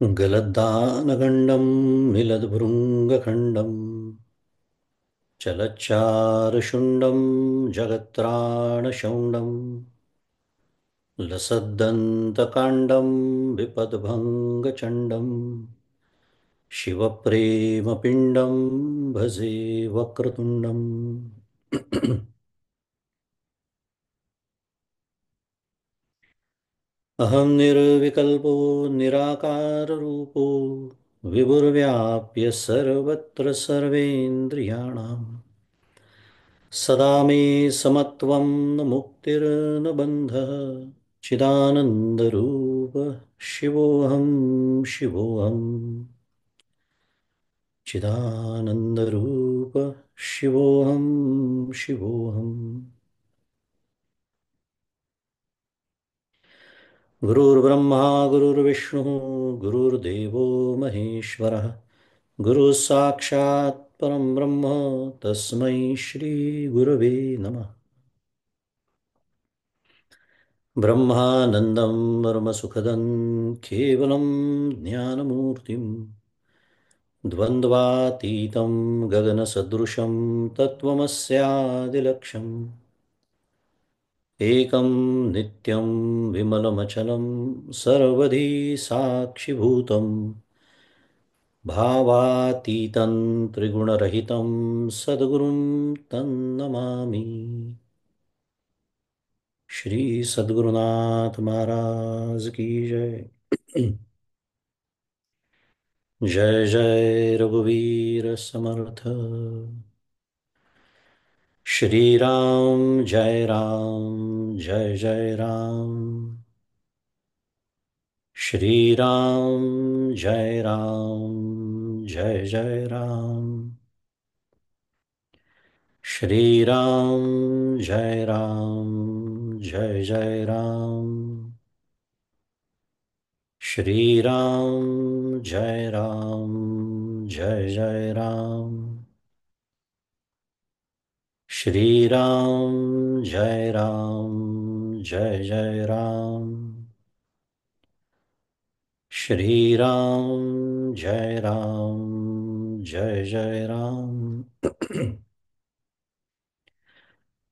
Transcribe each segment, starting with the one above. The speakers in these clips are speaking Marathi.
गलद्दानगण्डं मिलद्भृङ्गखण्डं चलच्चारुशुण्डं जगत्राणशौण्डं लसद्दन्तकाण्डं विपद्भङ्गचण्डं शिवप्रेमपिण्डं भजे वक्रतुण्डम्। अहं निर्विकल्पो निराकाररूपो विभुर्व्याप्य सर्वत्र सर्वेन्द्रियाणां सदा मे समत्वं न मुक्तिर्न बन्धः चिदानन्दरूप शिवोऽहं शिवोऽहं चिदानन्दरूप शिवोऽहं शिवोऽहम्। गुरुर्ब्रह्मा गुरुर्विष्णुः गुरुर्देवो महेश्वरः गुरुः साक्षात् परं ब्रह्म तस्मै श्रीगुरवे नमः। ब्रह्मानन्दं परमसुखदं केवलं ज्ञानमूर्तिं द्वन्द्वातीतं गगनसदृशं तत्त्वमस्यादिलक्ष्यम् एकं नित्यं विमलमचलं सर्वधी साक्षिभूतं भावातीतं त्रिगुणरहितं सद्गुरुं तन्नमामि। श्री सद्गुरुनाथ महाराज की जय। जय जय रघुवीर समर्थ। श्री राम जय राम जय जय राम। श्री राम जय राम जय जय राम। श्री राम जय राम जय जय राम। श्री राम जय राम जय जय राम। श्री राम जय राम जय जय राम। श्री राम जय राम जय जय राम।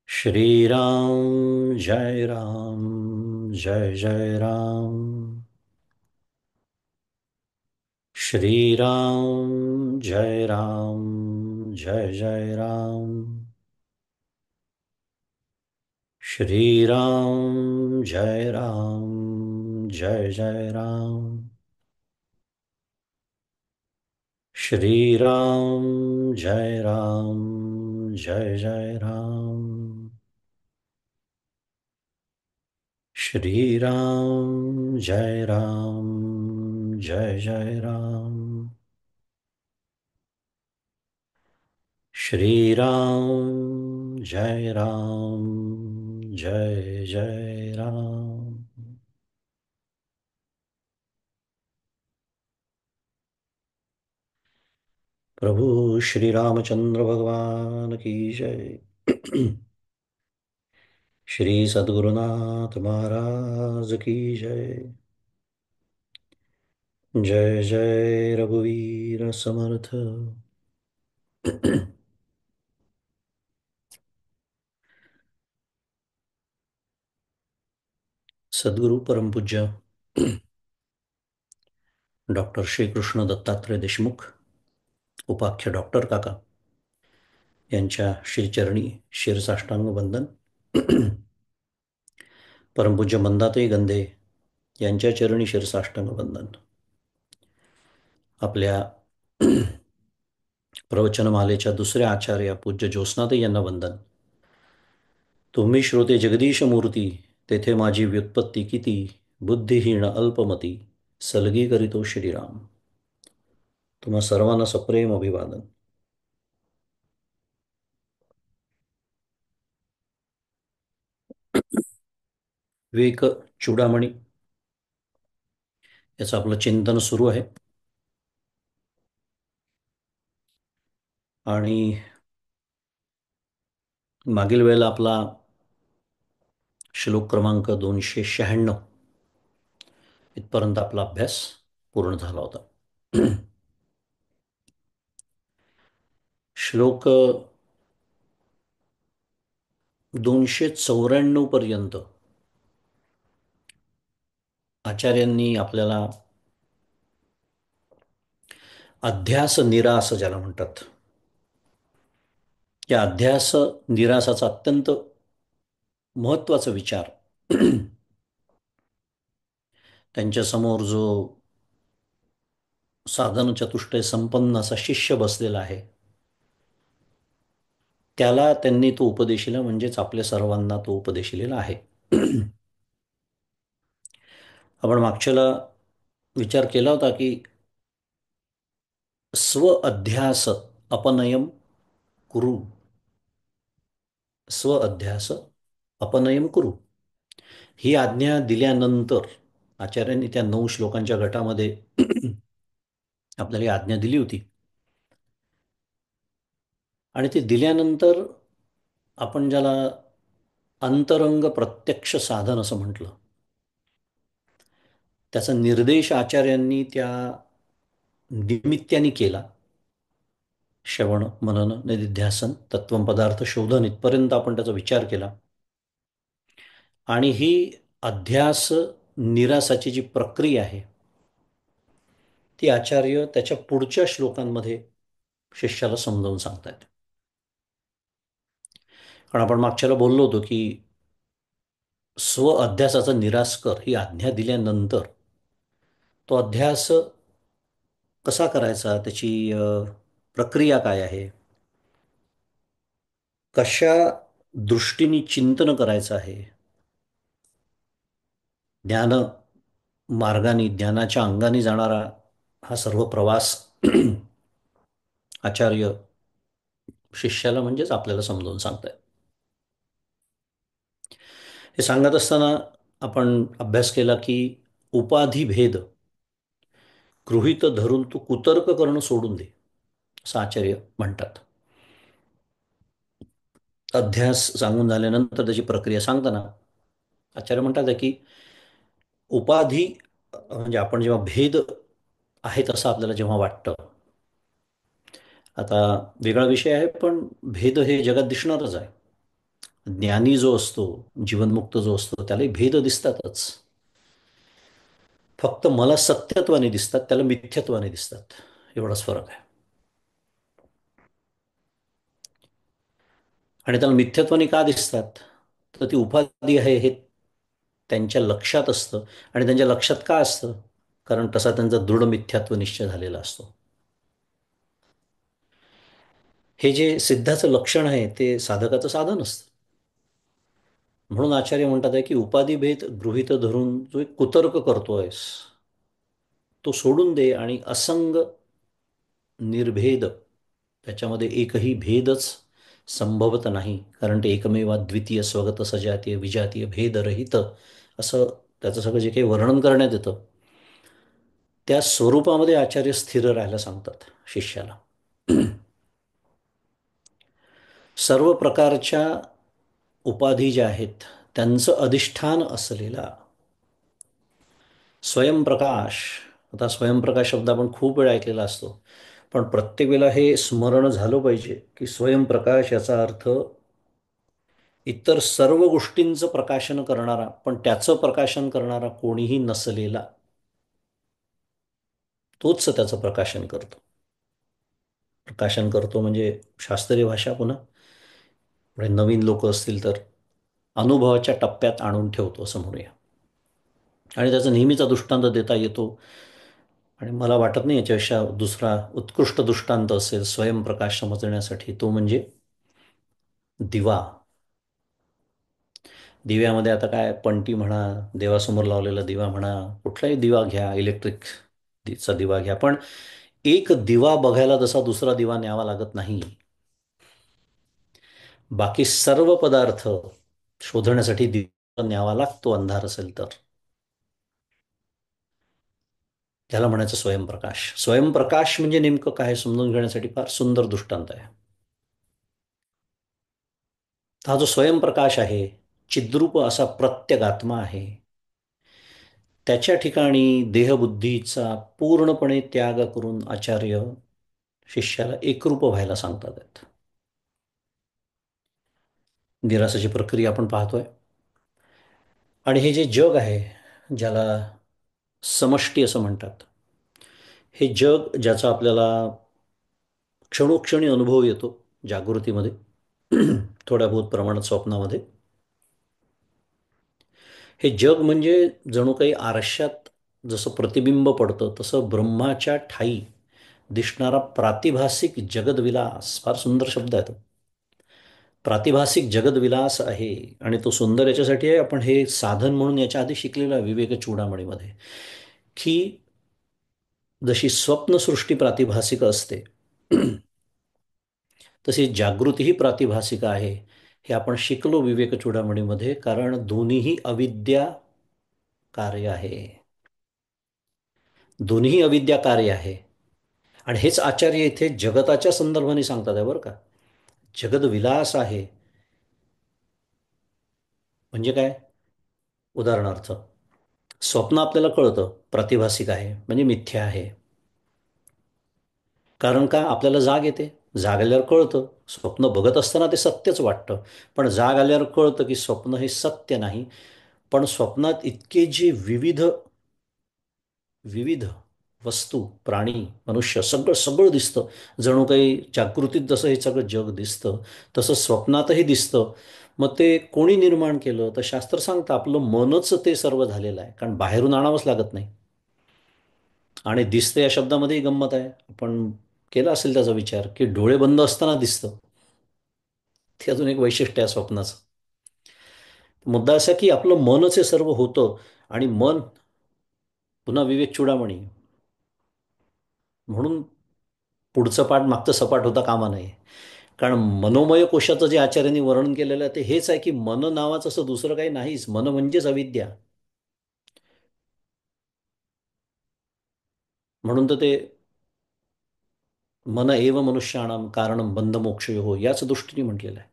श्री राम जय राम जय जय राम। श्री राम जय राम जय जय राम। श्री राम जय राम जय जय राम। श्री राम जय राम जय जय राम। श्री राम जय राम जय जय राम। श्री राम जय राम जय जय राम। प्रभु श्री रामचंद्र भगवान की जय। श्री सद्गुरुनाथ महाराज की जय। जय जय रघुवीर समर्थ। सद्गुरु परम पूज्य डॉक्टर श्री कृष्ण दत्तात्रय देशमुख उपाख्य डॉक्टर काका यांच्या श्रीचरणी शिरसाष्टांग वंदन। परमपूज्य मंदाताई गंधे यांच्या चरणी शिरसाष्टांग वंदन। आपल्या प्रवचनमालेच्या दुसऱ्या आचार्य पूज्य ज्योत्स्नाताई यांना वंदन। तुम्ही श्रोते जगदीश मूर्ती, तेथे माझी व्युत्पत्ती किती, बुद्धिहीन अल्पमती, सलगी करीतो श्रीराम। तुम्हा सर्वांना सप्रेम अभिवादन। विवेक चूडामणी याचं आपलं चिंतन सुरू आहे आणि मागील वेळेला आपला श्लोक क्रमांक 296 इथपर्यंत आपला अभ्यास पूर्ण झाला होता. श्लोक 294 पर्यंत आचार्यांनी आपल्याला अध्यास निरास ज्याला म्हणतात, या अध्यास निरासाचा अत्यंत महत्वाचा विचार त्यांच्यासमोर जो साधन चतुष्टय संपन्न असा शिष्य बसलेला आहे, त्याला त्यांनी तो उपदेशिला, म्हणजेच आपल्या सर्वांना तो उपदेशिलेला आहे. आपण मागच्याला विचार केला होता की स्व अध्यास अपनयम कुरु, स्व अध्यास अपनयम कुरु, ही आज्ञा दिल्यानंतर आचार्यांनी त्या 9 श्लोकांच्या गटामध्ये आपल्याला ही आज्ञा दिली होती. आणि ती दिल्यानंतर आपण ज्याला अंतरंग प्रत्यक्ष साधन असं म्हटलं, त्याचा निर्देश आचार्यांनी त्या निमित्ताने केला. श्रवण मनन निधिध्यासन तत्व पदार्थ शोधन इथपर्यंत आपण त्याचा विचार केला. आणि ही अध्यास निरासाची जी प्रक्रिया आहे, ती आचार्य त्याच्या पुढच्या श्लोकांमध्ये शिष्याला समजावून सांगतायत. कारण आपण मागच्याला बोललो होतो की स्व अध्यासाचा निराश कर ही आज्ञा दिल्यानंतर तो अध्यास कसा करायचा, त्याची प्रक्रिया काय आहे, कशा दृष्टीने चिंतन करायचं आहे, ज्ञान मार्गाने ज्ञानाच्या अंगाने जाणारा हा सर्व प्रवास आचार्य शिष्याला म्हणजेच आपल्याला समजावून सांगतायत. हे सांगत असताना आपण अभ्यास केला की उपाधी भेद गृहीत धरून तू कुतर्क करणं सोडून दे, असं आचार्य म्हणतात. अध्यास सांगून झाल्यानंतर त्याची प्रक्रिया सांगताना आचार्य म्हणतात की उपाधी म्हणजे आपण जेव्हा भेद आहे तसं आपल्याला जेव्हा वाटतं, आता वेगळा विषय आहे, पण भेद हे जगात दिसणारच आहे. ज्ञानी जो असतो, जीवनमुक्त जो असतो, त्यालाही भेद दिसतातच. फक्त मला सत्यत्वाने दिसतात, त्याला मिथ्यत्वाने दिसतात, एवढाच फरक आहे. आणि त्याला मिथ्यत्वाने का दिसतात, तर ती उपाधी आहे हे त्यांच्या लक्षात असतं. आणि त्यांच्या लक्षात का असतं, कारण तसा त्यांचा दृढ मिथ्यात्व निश्चय झालेला असतो. हे जे सिद्धाचं लक्षण आहे ते साधकाचं साधन असतं. म्हणून आचार्य म्हणतात आहे की उपाधिभेद गृहीत धरून जो एक कुतर्क करतोयस तो सोडून दे आणि असंग निर्भेद, त्याच्यामध्ये एकही भेदच संभवत नाही, कारण ते एकमेव द्वितीय स्वगत सजातीय विजातीय भेदरहित असं त्याचं सगळं जे काही वर्णन करण्यात येतं, त्या स्वरूपामध्ये आचार्य स्थिर राहायला सांगतात शिष्याला. सर्व प्रकारच्या उपाधी ज्या आहेत त्यांचं अधिष्ठान असलेला स्वयंप्रकाश. आता स्वयंप्रकाश शब्द आपण खूप वेळा ऐकलेला असतो, पण प्रत्येक वेळेला हे स्मरण झालं पाहिजे की स्वयंप्रकाश याचा अर्थ इतर सर्व गोष्टींचं प्रकाशन करणारा, पण त्याचं प्रकाशन करणारा कोणीही नसलेला, तोच त्याचं प्रकाशन करतो. प्रकाशन करतो म्हणजे शास्त्रीय भाषा, पुन्हा म्हणजे नवीन लोक असतील तर अनुभवाच्या टप्प्यात आणून ठेवतो असं म्हणूया. आणि त्याचा नेहमीचा दृष्टांत देता येतो. आणि मला वाटत नाही याच्यापेक्षा दुसरा उत्कृष्ट दृष्टांत असेल स्वयंप्रकाश समजण्यासाठी, तो म्हणजे दिवा. दिव्यामध्ये आता काय, पणती म्हणा, देवासमोर लावलेला दिवा म्हणा, कुठलाही दिवा घ्या, इलेक्ट्रिक चा दिवा घ्या, पण एक दिवा बघायला जसा दुसरा दिवा न्यावा लागत नाही, बाकी सर्व पदार्थ शोधण्यासाठी दिवा न्यावा लागतो अंधार असेल तर. त्याला म्हणायचं स्वयंप्रकाश. स्वयंप्रकाश म्हणजे नेमकं काय समजून घेण्यासाठी फार सुंदर दृष्टांत आहे. हा जो स्वयंप्रकाश आहे, चिद्रूप असा प्रत्यगात्मा आहे, त्याच्या ठिकाणी देहबुद्धीचा पूर्णपणे त्याग करून आचार्य शिष्याला एकरूप व्हायला सांगतात आहेत. निरासाची प्रक्रिया आपण पाहतोय. आणि हे जे जग आहे, ज्याला समष्टी असं म्हणतात, हे जग ज्याचा आपल्याला क्षणोक्षणी अनुभव येतो जागृतीमध्ये, थोड्या बहुत प्रमाणात स्वप्नामध्ये, हे जग म्हणजे जणू काही आरशात जसं प्रतिबिंब पडतं तसं ब्रह्माच्या ठाई दिसणारा प्रातिभासिक जगदविलास. फार सुंदर शब्द आहे तो. प्रातिभासिक जगदविलास आहे. आणि तो सुंदर याच्यासाठी आहे, आपण हे साधन म्हणून याच्या आधी शिकलेलं आहे विवेक चूडामणीमध्ये, की जशी स्वप्नसृष्टी प्रातिभासिक असते तशी जागृती ही प्रातिभासिक आहे. हे आपण शिकलो विवेक चूडामणीमध्ये. कारण दोन्हीही अविद्या कार्य आहे. दोन्ही अविद्या कार्य आहे. आणि हेच आचार्य इथे जगताच्या संदर्भाने सांगतात आहे बरं का. जगदविलास आहे म्हणजे काय? उदाहरणार्थ, स्वप्न आपल्याला कळतं प्रातिभासिक आहे म्हणजे मिथ्या आहे. कारण का? आपल्याला जाग येते. जाग आल्यावर कळतं. स्वप्न बघत असताना ते सत्यच वाटतं. पण जाग आल्यावर कळतं की स्वप्न हे सत्य नाही. पण स्वप्नात इतके जे विविध विविध वस्तू, प्राणी, मनुष्य सगळं सगळं दिसतं. जणू काही जागृतीत जसं हे सगळं जग दिसतं तसं स्वप्नातही दिसतं. मग ते कोणी निर्माण केलं? तर शास्त्र सांगतं आपलं मनच ते सर्व झालेलं आहे. कारण बाहेरून आणावंच लागत नाही. आणि दिसतं या शब्दामध्येही गंमत आहे. आपण केला असेल त्याचा विचार, की डोळे बंद असताना दिसतं. ते अजून एक वैशिष्ट्य आहे स्वप्नाचं. मुद्दा असा की आपलं मनच हे सर्व होतं. आणि मन, पुन्हा विवेक चूडामणी, म्हणून पुढचं पाठ मागचं सपाट होता कामा नये. कारण मनोमय कोशाचं जे आचार्यांनी वर्णन केलेलं आहे ते हेच आहे, की मन नावाचं असं दुसरं काही नाहीच. मन म्हणजेच अविद्या. म्हणून तर ते मन एव मनुष्याणाम कारणम बंधमोक्षयो याच दृष्टीने म्हटलेलं आहे.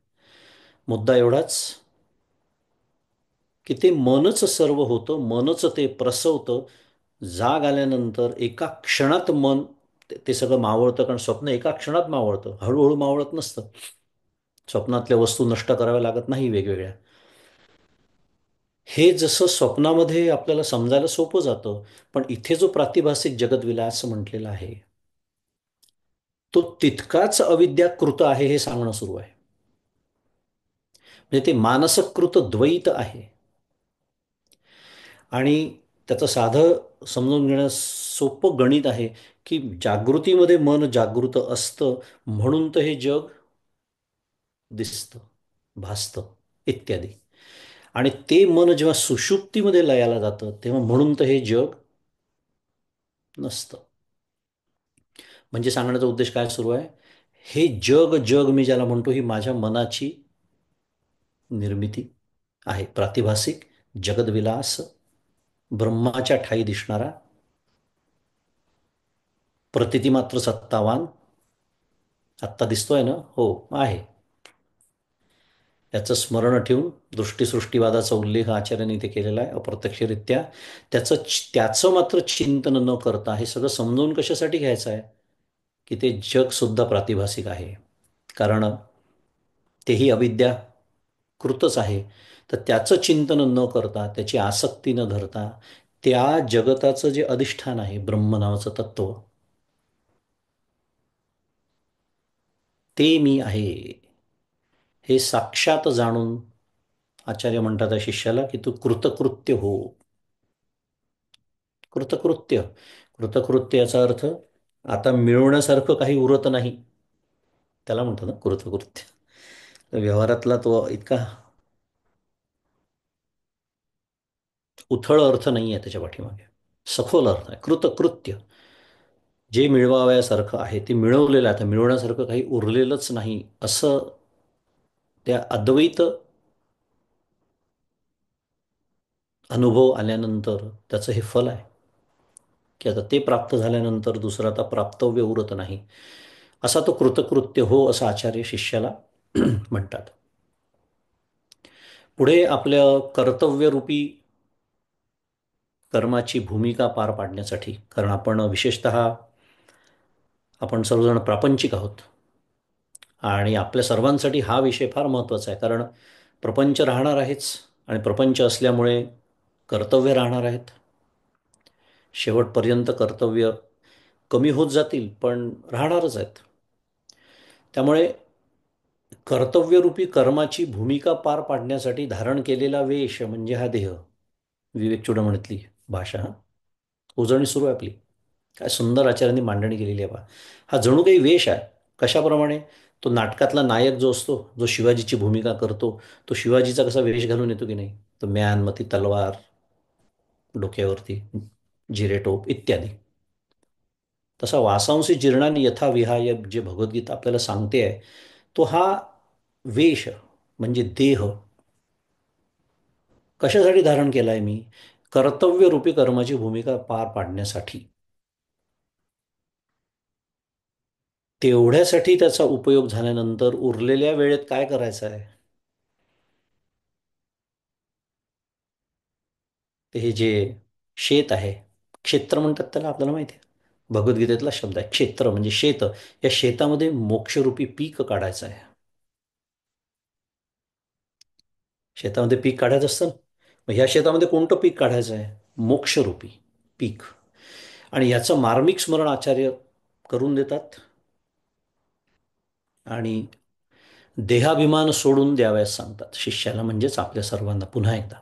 मुद्दा एवढाच की ते मनच सर्व होतं. मनच ते प्रसवतं. जाग आल्यानंतर एका क्षणात मन ते सगळं मावळतं. कारण स्वप्न एका क्षणात मावळतं, हळूहळू मावळत नसतं. स्वप्नातल्या वस्तू नष्ट कराव्या लागत नाही वेगवेगळ्या. हे जसं स्वप्नामध्ये आपल्याला समजायला सोपं जातं, पण इथे जो प्रातिभासिक जगदविलास म्हटलेला आहे तो तितकाच अविद्याकृत आहे हे सांगणं सुरू आहे. म्हणजे ते मानसकृत द्वैत आहे. आणि त्याचं साधं समजून घेण्यास सोपं गणित आहे, की जागृतीमध्ये मन जागृत असतं म्हणून तर हे जग दिसतं, भासतं, इत्यादी. आणि ते मन जेव्हा सुषुप्तीमध्ये लयाला जातं तेव्हा म्हणून तर हे जग नसतं. म्हणजे सांगण्याचा उद्देश काय सुरू आहे? हे जग जग मी ज्याला म्हणतो ही माझ्या मनाची निर्मिती आहे. प्रातिभासिक जगदविलास, ब्रह्माच्या ठाई दिसणारा, प्रतितिमात्र सत्तावान. आत्ता दिसतोय ना? हो, आहे. याचं स्मरण ठेवून दृष्टीसृष्टीवादाचा उल्लेख आचार्यांनी इथे केलेला आहे अप्रत्यक्षरित्या. त्याचं मात्र चिंतन न करता हे सगळं समजून कशासाठी घ्यायचं आहे, की ते जग सुद्धा प्रातिभासिक आहे. कारण तेही अविद्या कृतच आहे. तर त्याचं चिंतन न करता, त्याची आसक्ती न धरता, त्या जगताचं जे अधिष्ठान आहे ब्रह्म नावाचं तत्व, ते मी आहे हे साक्षात जाणून आचार्य म्हणतात त्या शिष्याला, की तू कृतकृत्य हो. कृतकृत्य. कृतकृत्य याचा अर्थ आता मिळवण्यासारखं काही उरत नाही, त्याला म्हणतो ना कृतकृत्य. तर व्यवहारातला तो इतका उथळ अर्थ नाही आहे त्याच्या पाठीमागे. सखोल अर्थ आहे कृतकृत्य. जे मिळवाव्यासारखं आहे ते मिळवलेलं आहे. आता मिळवण्यासारखं काही उरलेलंच नाही असं त्या अद्वैत अनुभव आल्यानंतर त्याचं हे फल आहे, की आता ते प्राप्त झाल्यानंतर दुसरं आता प्राप्तव्य उरत नाही. असा तो कृतकृत्य हो असं आचार्य शिष्याला म्हणतात. पुढे आपल्या कर्तव्यरूपी कर्माची भूमिका पार पाडण्यासाठी, कारण आपण विशेषतः आपण सर्वजण प्रापंचिक आहोत आणि आपल्या सर्वांसाठी हा विषय फार महत्त्वाचा आहे. कारण प्रपंच राहणार आहेच आणि प्रपंच असल्यामुळे कर्तव्य राहणार आहेत. शेवटपर्यंत कर्तव्य कमी होत जातील पण राहणारच आहेत. त्यामुळे कर्तव्यरूपी कर्माची भूमिका पार पाडण्यासाठी धारण केलेला वेश म्हणजे हा देह. विवेक चूडामणीतली भाषा. उजळणी सुरू आहे आपली. काय सुंदर आचार्यांनी मांडणी केलेली आहे बा. हा जणू काही वेश आहे. कशाप्रमाणे? तो नाटकातला नायक जो असतो, जो शिवाजीची भूमिका करतो, तो शिवाजीचा कसा वेश घालून येतो की नाही? तो म्यान, मती तलवार, डोक्यावरती जिरेटोप इत्यादी. तसा वासांसी जीर्णानी यथा विहाय जे भगवद्गीता आपल्याला सांगते आहे, तो हा वेश म्हणजे देह कशासाठी धारण केला आहे मी? कर्तव्यरूपी कर्माची भूमिका पार पाडण्यासाठी. तेवढ्यासाठी त्याचा उपयोग झाल्यानंतर उरलेल्या वेळेत काय करायचं आहे? ते हे जे शेत आहे, क्षेत्र म्हणतात त्याला, आपल्याला माहिती आहे. भगवद्गीतेतला शब्द आहे क्षेत्र म्हणजे शेत. या शेतामध्ये मोक्षरूपी पीक काढायचं आहे. शेतामध्ये पीक काढायचं असतं ना. मग ह्या शेतामध्ये कोणतं पीक काढायचं आहे? मोक्षरूपी पीक. आणि याचं मार्मिक स्मरण आचार्य करून देतात आणि देहाभिमान सोडून द्यावयास सांगतात शिष्याला, म्हणजेच आपल्या सर्वांना पुन्हा एकदा.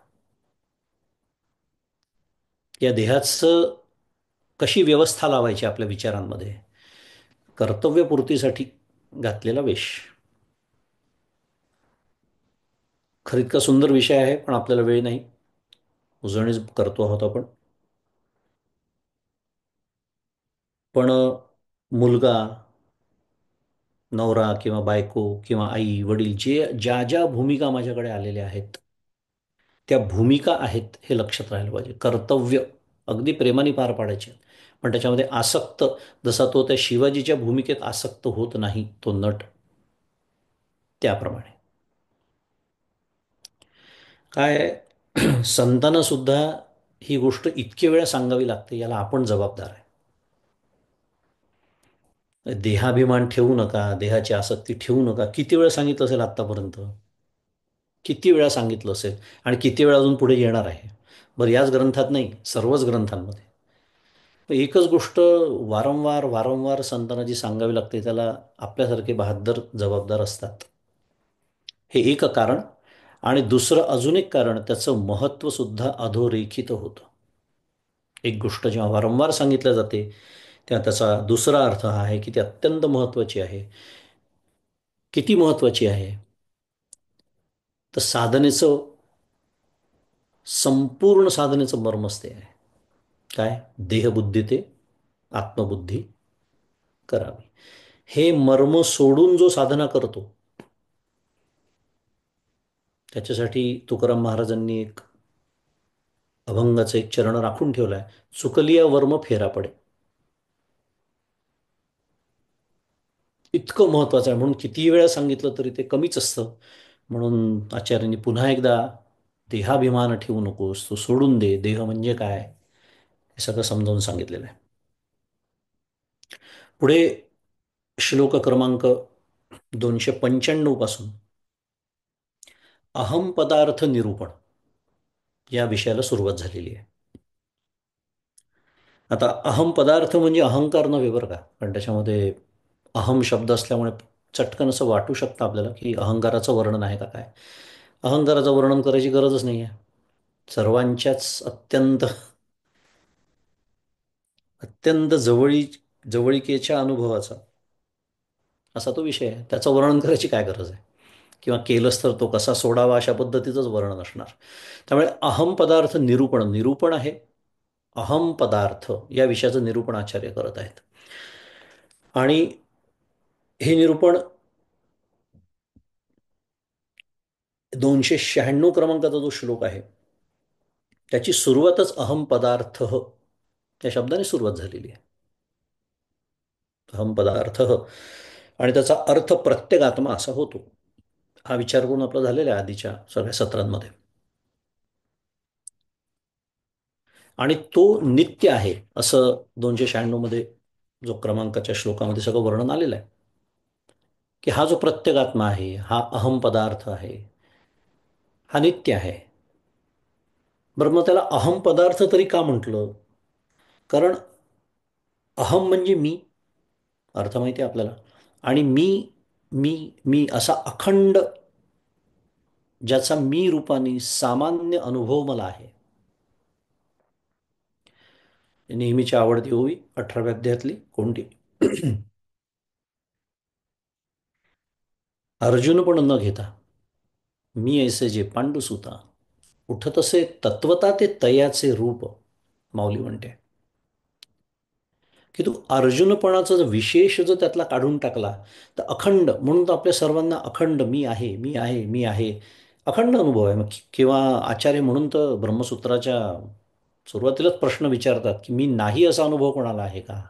या देहाचं कशी व्यवस्था लावायची आपल्या विचारांमध्ये? कर्तव्यपूर्तीसाठी घातलेला वेश. खरं इतका सुंदर विषय आहे पण आपल्याला वेळ नाही. उजळणीच करतो आहोत आपण. पण मुलगा, नवरा किंवा बायको किंवा आई वडील जे ज्या ज्या भूमिका माझ्याकडे आलेल्या आहेत, त्या भूमिका आहेत हे लक्षात राहायला पाहिजे. कर्तव्य अगदी प्रेमाने पार पाडायचे, पण त्याच्यामध्ये आसक्त, जसा तो त्या शिवाजीच्या भूमिकेत आसक्त होत नाही तो नट, त्याप्रमाणे. काय संतांना सुद्धा ही गोष्ट इतके वेळा सांगावी लागते, याला आपण जबाबदार आहे. देहाभिमान ठेवू नका, देहाची आसक्ती ठेवू नका. किती वेळा सांगितलं असेल आत्तापर्यंत? किती वेळा सांगितलं असेल आणि किती वेळा अजून पुढे येणार आहे? बरं, याच ग्रंथात नाही, सर्वच ग्रंथांमध्ये एकच गोष्ट वारंवार वारंवार संतांना जी सांगावी लागते, त्याला आपल्यासारखे बहाद्दर जबाबदार असतात. हे एक कारण. आणि दुसरं अजून एक कारण, त्याचं महत्त्व सुद्धा अधोरेखित होतं. एक गोष्ट जेव्हा वारंवार सांगितल्या जाते तेव्हा त्याचा दुसरा अर्थ हा आहे की ती अत्यंत महत्त्वाची आहे. किती महत्त्वाची आहे? तर साधनेचं, संपूर्ण साधनेचं मर्मच ते आहे. काय? देहबुद्धी ते आत्मबुद्धी करावी. हे मर्म सोडून जो साधना करतो, त्याच्यासाठी तुकाराम महाराजांनी एक अभंगाचं एक चरण राखून ठेवलाय. चुकलिया वर्म फेरा पडे. इतकं महत्वाचं आहे म्हणून कितीही वेळा सांगितलं तरी ते कमीच असतं. म्हणून आचार्यांनी पुन्हा एकदा देहाभिमान ठेवू नकोस, तो सोडून दे, देह म्हणजे काय हे सगळं समजावून सांगितलेलं आहे. पुढे श्लोक क्रमांक 295 पासून अहम पदार्थ निरूपण या विषयाला सुरुवात झालेली आहे. आता अहम पदार्थ म्हणजे अहंकार नव्हे बरं का, कारण त्याच्यामध्ये अहम शब्द असल्यामुळे चटकन असं वाटू शकतं आपल्याला की अहंकाराचं वर्णन आहे का काय. अहंकाराचं वर्णन करायची गरजच नाही आहे. सर्वांच्याच अत्यंत अत्यंत जवळीकेच्या अनुभवाचा असा तो विषय आहे. त्याचं वर्णन करायची काय गरज आहे? किंवा केलंच तर तो कसा सोडावा अशा पद्धतीचंच वर्णन असणार. त्यामुळे अहम पदार्थ निरूपण, निरूपण आहे. अहम पदार्थ या विषयाचं निरूपण आचार्य करत आहेत. आणि हे निरूपण 296 क्रमांकाचा जो श्लोक आहे त्याची सुरुवातच अहम पदार्थ या शब्दाने सुरुवात झालेली आहे. अहम पदार्थ आणि त्याचा अर्थ प्रत्येगात्मा असा होतो. हा विचार करून आपला झालेला आहे आधीच्या सगळ्या सत्रांमध्ये. आणि तो नित्य आहे असं 296 मध्ये जो क्रमांकाच्या श्लोकामध्ये सगळं वर्णन आलेलं आहे, की हा जो प्रत्यगात्मा आहे, हा अहम पदार्थ आहे, हा नित्य आहे. बरं, मग त्याला अहम पदार्थ तरी का म्हटलं? कारण अहम म्हणजे मी, अर्थ माहिती आहे आपल्याला. आणि मी असा अखंड, ज्याचा मी रूपाने सामान्य अनुभव मला आहे. नेहमीची आवडती ओवी 18व्या अध्यायातली कोणती? अर्जुन पण न घेता मी ऐसे जे पांडुसुता, उठतसे तत्वता ते तयाचे रूप. माऊली म्हणते की तू अर्जुनपणाचा जो विशेष जो त्यातला काढून टाकला, तर अखंड म्हणून तर आपल्या सर्वांना अखंड मी आहे, मी आहे, मी आहे, अखंड अनुभव आहे. मग किंवा आचार्य म्हणून तर ब्रह्मसूत्राच्या सुरुवातीलाच प्रश्न विचारतात की मी नाही असा अनुभव कोणाला आहे का?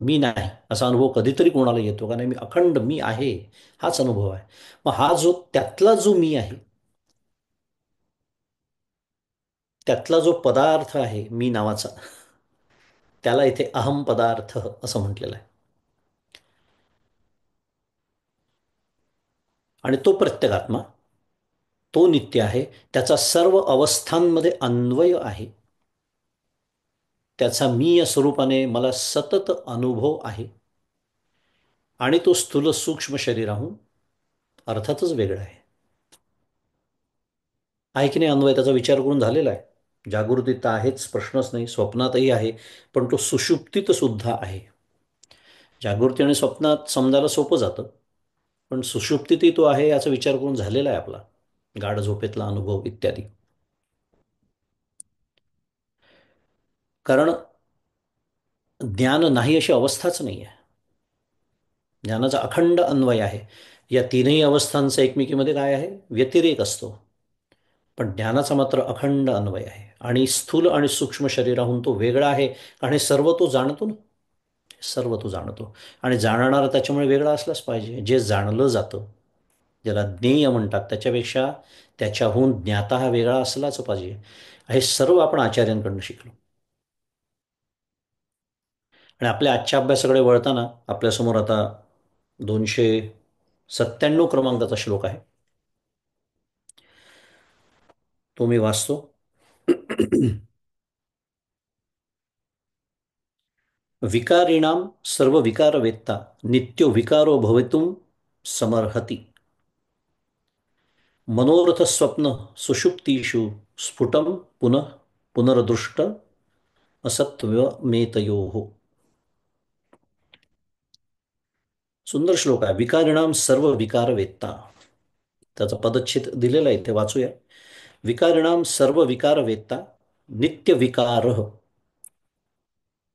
मी नाही असा अनुभव कधीतरी कोणाला येतो का? नाही, मी अखंड मी आहे, हाच अनुभव आहे. मग हा जो त्यातला जो मी आहे, त्यातला जो पदार्थ आहे मी नावाचा, त्याला इथे अहम पदार्थ असं म्हटलेलं आहे. आणि तो प्रत्यगात्मा, तो नित्य आहे. त्याचा सर्व अवस्थांमध्ये अन्वय आहे. त्याचा मी या स्वरूपाने मला सतत अनुभव आहे. आणि तो स्थूल सूक्ष्म शरीराहून अर्थातच वेगळा आहे. आहे की नाही अन्वय? त्याचा विचार करून झालेला आहे. जागृतीत आहेच, प्रश्नच नाही. स्वप्नातही आहे, पण तो सुषुप्तीत सुद्धा आहे. जागृती आणि स्वप्नात समजायला सोपं जातं, पण सुषुप्तीतही तो आहे याचा विचार करून झालेला आहे आपला गाढ झोपेतला अनुभव इत्यादी. कारण ज्ञान नाही अशी अवस्थाच नाही आहे. ज्ञानाचा अखंड अन्वय आहे. या तीनही अवस्थांचा एकमेकीमध्ये काय आहे? व्यतिरेक असतो. पण ज्ञानाचा मात्र अखंड अन्वय आहे. आणि स्थूल आणि सूक्ष्म शरीराहून तो वेगळा आहे. आणि सर्व तो जाणतो ना, सर्व तो जाणतो. आणि जाणणारा त्याच्यामुळे वेगळा असलाच पाहिजे. जे जाणलं जातं, ज्याला ज्ञेय म्हणतात, त्याच्यापेक्षा त्याच्याहून ज्ञाता हा वेगळा असलाच पाहिजे. हे सर्व आपण आचार्यांकडून शिकलो. आणि आपल्या आजच्या अभ्यासाकडे वळताना आपल्यासमोर आता 297 क्रमांकाचा श्लोक आहे. तो मी वाचतो. विकारिणाम सर्व विकारवेत्ता नित्यो विकारो भवितुम समर्हति. मनोरथ स्वप्न सुषुप्तीषु स्फुटम पुनः पुनर्दृष्ट असत्वमेतयोः. सुंदर श्लोक आहे. विकारिणाम सर्व विकारवेत्ता, त्याचा पदच्छेद दिलेला आहे, ते वाचूया. विकारिणाम सर्व विकारवेत्ता नित्य विकार,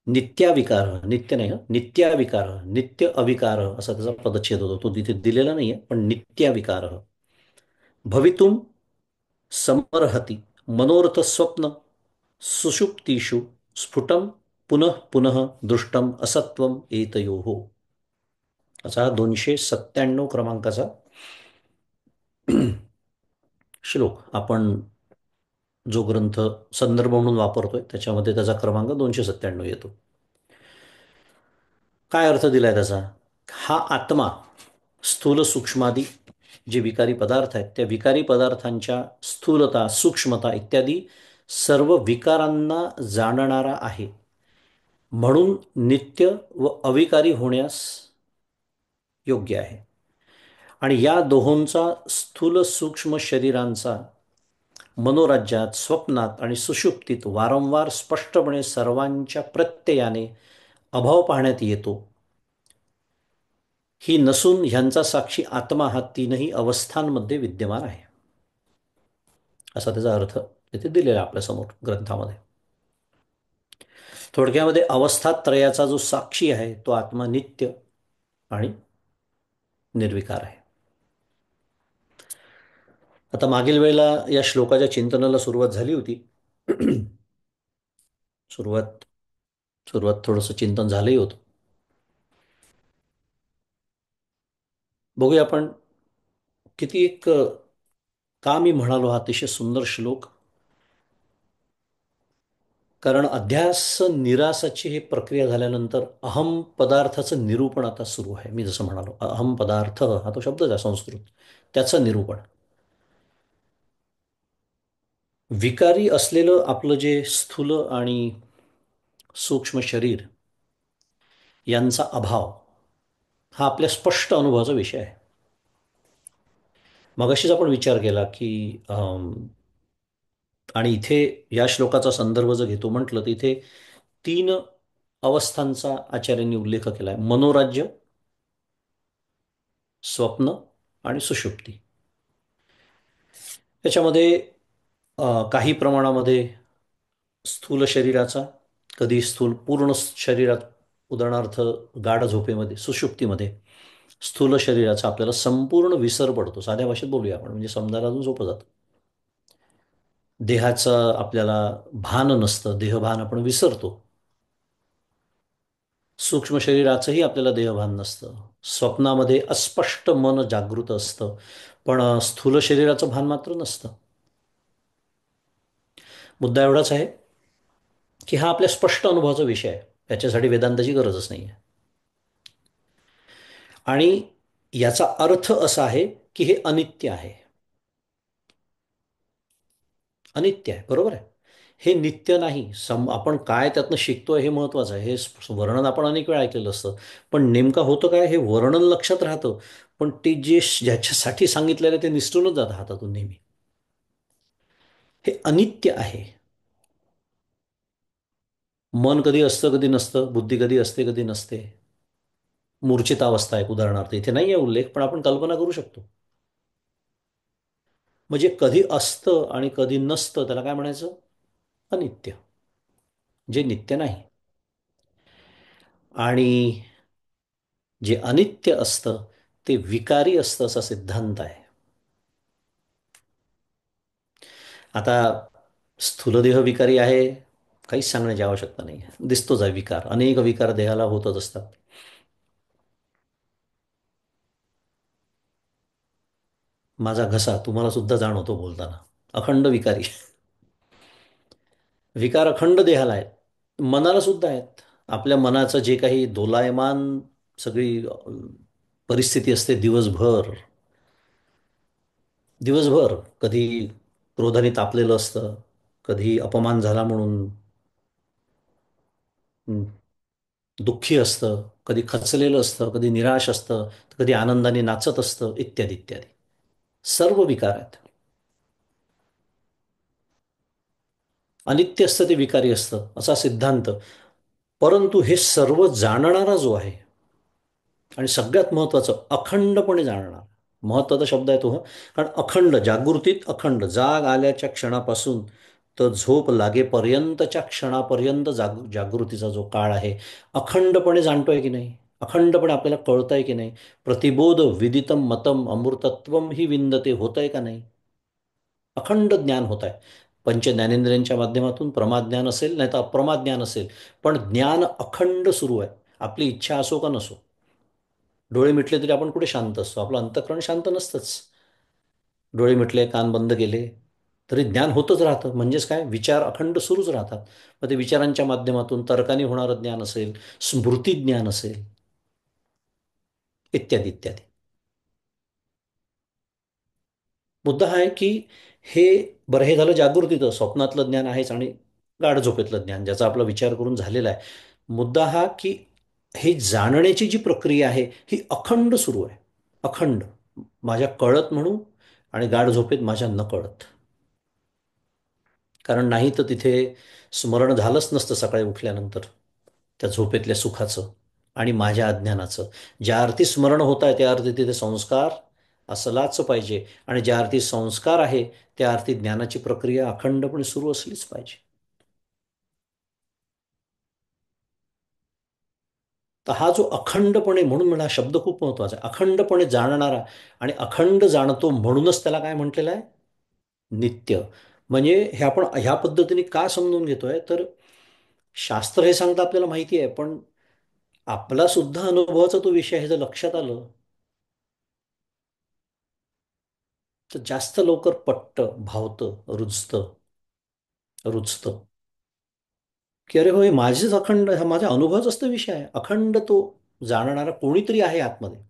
नित्याविकार, नित्य नाही, नित्याविकार, नित्य अविकार असा त्याचा पदच्छेद होतो. तो तिथे दिलेला नाहीये, पण नित्याविकार भवितुम समर्हति मनोरथ स्वप्न सुषुप्तीषु स्फुटम पुनः पुनः दृष्टम असत्वम एतयोः. असा 297 क्रमांकाचा श्लोक आपण जो ग्रंथ संदर्भ म्हणून वापरतोय त्याच्यामध्ये त्याचा क्रमांक 297 येतो. काय अर्थ दिलाय त्याचा? हा आत्मा स्थूल सूक्ष्मादी जे विकारी पदार्थ आहेत, त्या विकारी पदार्थांच्या स्थूलता, सूक्ष्मता इत्यादी सर्व विकारांना जाणणारा आहे. म्हणून नित्य व अविकारी होण्यास योग्य आहे. आणि या दोहोंचा स्थूल सूक्ष्म शरीरांचा मनोराज्यात, स्वप्नात आणि सुषुप्तीत वारंवार स्पष्टपणे सर्वांच्या प्रत्ययाने अभाव पाहण्यात येतो. ही नसून ह्यांचा साक्षी आत्मा हा तीनही अवस्थांमध्ये विद्यमान आहे, असा त्याचा अर्थ तिथे दिलेला आपल्यासमोर ग्रंथामध्ये. थोडक्यामध्ये अवस्थात्रयाचा जो साक्षी आहे तो आत्मा नित्य आणि निर्विकार आहे. आता मागील वेळेला या श्लोकाच्या चिंतनाला सुरुवात झाली होती. सुरुवात सुरुवात थोडंसं चिंतन झालंही होतं. बघूया आपण किती एक, का मी म्हणालो हा अतिशय सुंदर श्लोक कारण अध्यास निरासाची ही प्रक्रिया झाल्यानंतर अहम पदार्थाचं निरूपण आता सुरू आहे. मी जसं म्हणालो, अहम पदार्थ हा तो शब्दच आहे संस्कृत, त्याचं निरूपण. विकारी असलेलं आपलं जे स्थूल आणि सूक्ष्म शरीर यांचा अभाव हा आपल्या स्पष्ट अनुभवाचा विषय आहे. मगाशीच आपण विचार केला की आणि इथे या श्लोकाचा संदर्भ जर घेतो म्हटलं तर इथे 3 अवस्थांचा आचार्यांनी उल्लेख केला आहे: मनोराज्य, स्वप्न आणि सुषुप्ती. त्याच्यामध्ये काही प्रमाणामध्ये स्थूल शरीराचा, कधी स्थूल पूर्ण शरीरात, उदाहरणार्थ गाढ झोपेमध्ये, सुषुप्तीमध्ये स्थूल शरीराचा आपल्याला संपूर्ण विसर पडतो. साध्या भाषेत बोलूया आपण, म्हणजे समजायला अजून सोपं जातं. देहाचं आपल्याला भान नसतं, देहभान आपण विसरतो. सूक्ष्म शरीराचंही आपल्याला देहभान नसतं. स्वप्नामध्ये अस्पष्ट मन जागृत असतं, पण स्थूल शरीराचं भान मात्र नसतं. मुद्दा एवढाच आहे की हा आपल्या स्पष्ट अनुभवाचा विषय आहे. त्याच्यासाठी वेदांताची गरजच नाही आहे. आणि याचा अर्थ असा आहे की हे अनित्य आहे. अनित्य आहे, बरोबर आहे. हे नित्य नाही. आपण काय त्यातनं शिकतोय हे महत्वाचं आहे. हे वर्णन आपण अनेक वेळा ऐकलेलं असतं. पण नेमकं होतं काय, हे वर्णन लक्षात राहतं, पण ते जे ज्याच्यासाठी सांगितलेलं आहे ते निसटूनच जातं हातातून नेहमी. हे अनित्य आहे. मन कधी असतं कधी नसतं, बुद्धी कधी असते कधी नसते. मूर्छितावस्था आहे उदाहरणार्थ, इथे नाही आहे उल्लेख, पण आपण कल्पना करू शकतो. म्हणजे कधी असतं आणि कधी नसतं त्याला काय म्हणायचं? अनित्य, जे नित्य नाही. आणि जे अनित्य असतं ते विकारी असतं असा सिद्धांत आहे. आता स्थूलदेह विकारी आहे, काहीच सांगण्याची आवश्यकता नाही. दिसतोच आहे विकार, अनेक विकार देहाला होतच असतात. माझा घसा तुम्हाला सुद्धा जाणवतो बोलताना, अखंड विकारी. विकार अखंड देहाला आहेत, मनाला सुद्धा आहेत. आपल्या मनाचं जे काही दोलायमान सगळी परिस्थिती असते दिवसभर, दिवसभर कधी क्रोधाने तापलेलं असतं, कधी अपमान झाला म्हणून दुःखी असतं, कधी खचलेलं असतं, कधी निराश असतं, कधी आनंदाने नाचत असतं, इत्यादी इत्यादी. सर्व विकार आहेत. अनित्य असतं ते विकारी असतं असा सिद्धांत. परंतु हे सर्व जाणणारा जो आहे, आणि सगळ्यात महत्वाचं अखंडपणे जाणणार, महत्वाचा शब्द आहे तो, कारण अखंड, जागृतीत अखंड, जाग आल्याच्या क्षणापासून तर झोप लागेपर्यंतच्या क्षणापर्यंत जागृतीचा जो काळ आहे, अखंडपणे जाणतोय की नाही, अखंडपणे आपल्याला कळतंय की नाही, प्रतिबोध विदितम मतम अमृतत्वम ही विंदते, होतंय का नाही, अखंड ज्ञान होत आहे. पंच ज्ञानेंद्रियांच्या माध्यमातून प्रमाज्ञान असेल नाही तर अप्रमाज्ञान असेल, पण ज्ञान अखंड सुरू आहे. आपली इच्छा असो का नसो, डोळे मिटले तरी आपण कुठे शांत असतो? आपलं अंतःकरण शांत नसतंच. डोळे मिटले, कान बंद केले तरी ज्ञान होतच राहतं. म्हणजेच काय, विचार अखंड सुरूच राहतात. मग ते विचारांच्या माध्यमातून तर्काने होणारं ज्ञान असेल, स्मृती ज्ञान असेल, इत्यादी इत्यादी. मुद्दा हा आहे की हे, बरं हे झालं जागृतीचं, स्वप्नातलं ज्ञान आहेच, आणि गाढ झोपेतलं ज्ञान ज्याचा आपला विचार करून झालेला आहे. मुद्दा हा की हे जाणण्याची जी प्रक्रिया आहे ही अखंड सुरू आहे. अखंड, माझ्या कळत म्हणू आणि गाढ झोपेत माझ्या नकळत. कारण नाही तर तिथे स्मरण झालंच नसतं सकाळी उठल्यानंतर, त्या झोपेतल्या सुखाचं आणि माझ्या अज्ञानाचं. ज्या अर्थी स्मरण होत आहे त्या अर्थी तिथे संस्कार असलाच पाहिजे, आणि ज्या अर्थी संस्कार आहे त्या अर्थी ज्ञानाची प्रक्रिया अखंडपणे सुरू असलीच पाहिजे. तर हा जो अखंडपणे, म्हणून मला हा शब्द खूप महत्वाचा आहे, अखंडपणे जाणणारा. आणि अखंड जाणतो म्हणूनच त्याला काय म्हटलेलं आहे? नित्य. म्हणजे हे आपण ह्या पद्धतीने का समजून घेतोय, तर शास्त्र हे सांगतं आपल्याला माहिती आहे, पण आपला सुद्धा अनुभवाचा तो विषय आहे, जर लक्षात आलं तर जास्त लवकर पटतं, भावतं, रुजतं. की अरे होय, माझेच अखंड, हा माझ्या अनुभवाचाच तर विषय आहे. अखंड तो जाणणारा कोणीतरी आहे आतमध्ये.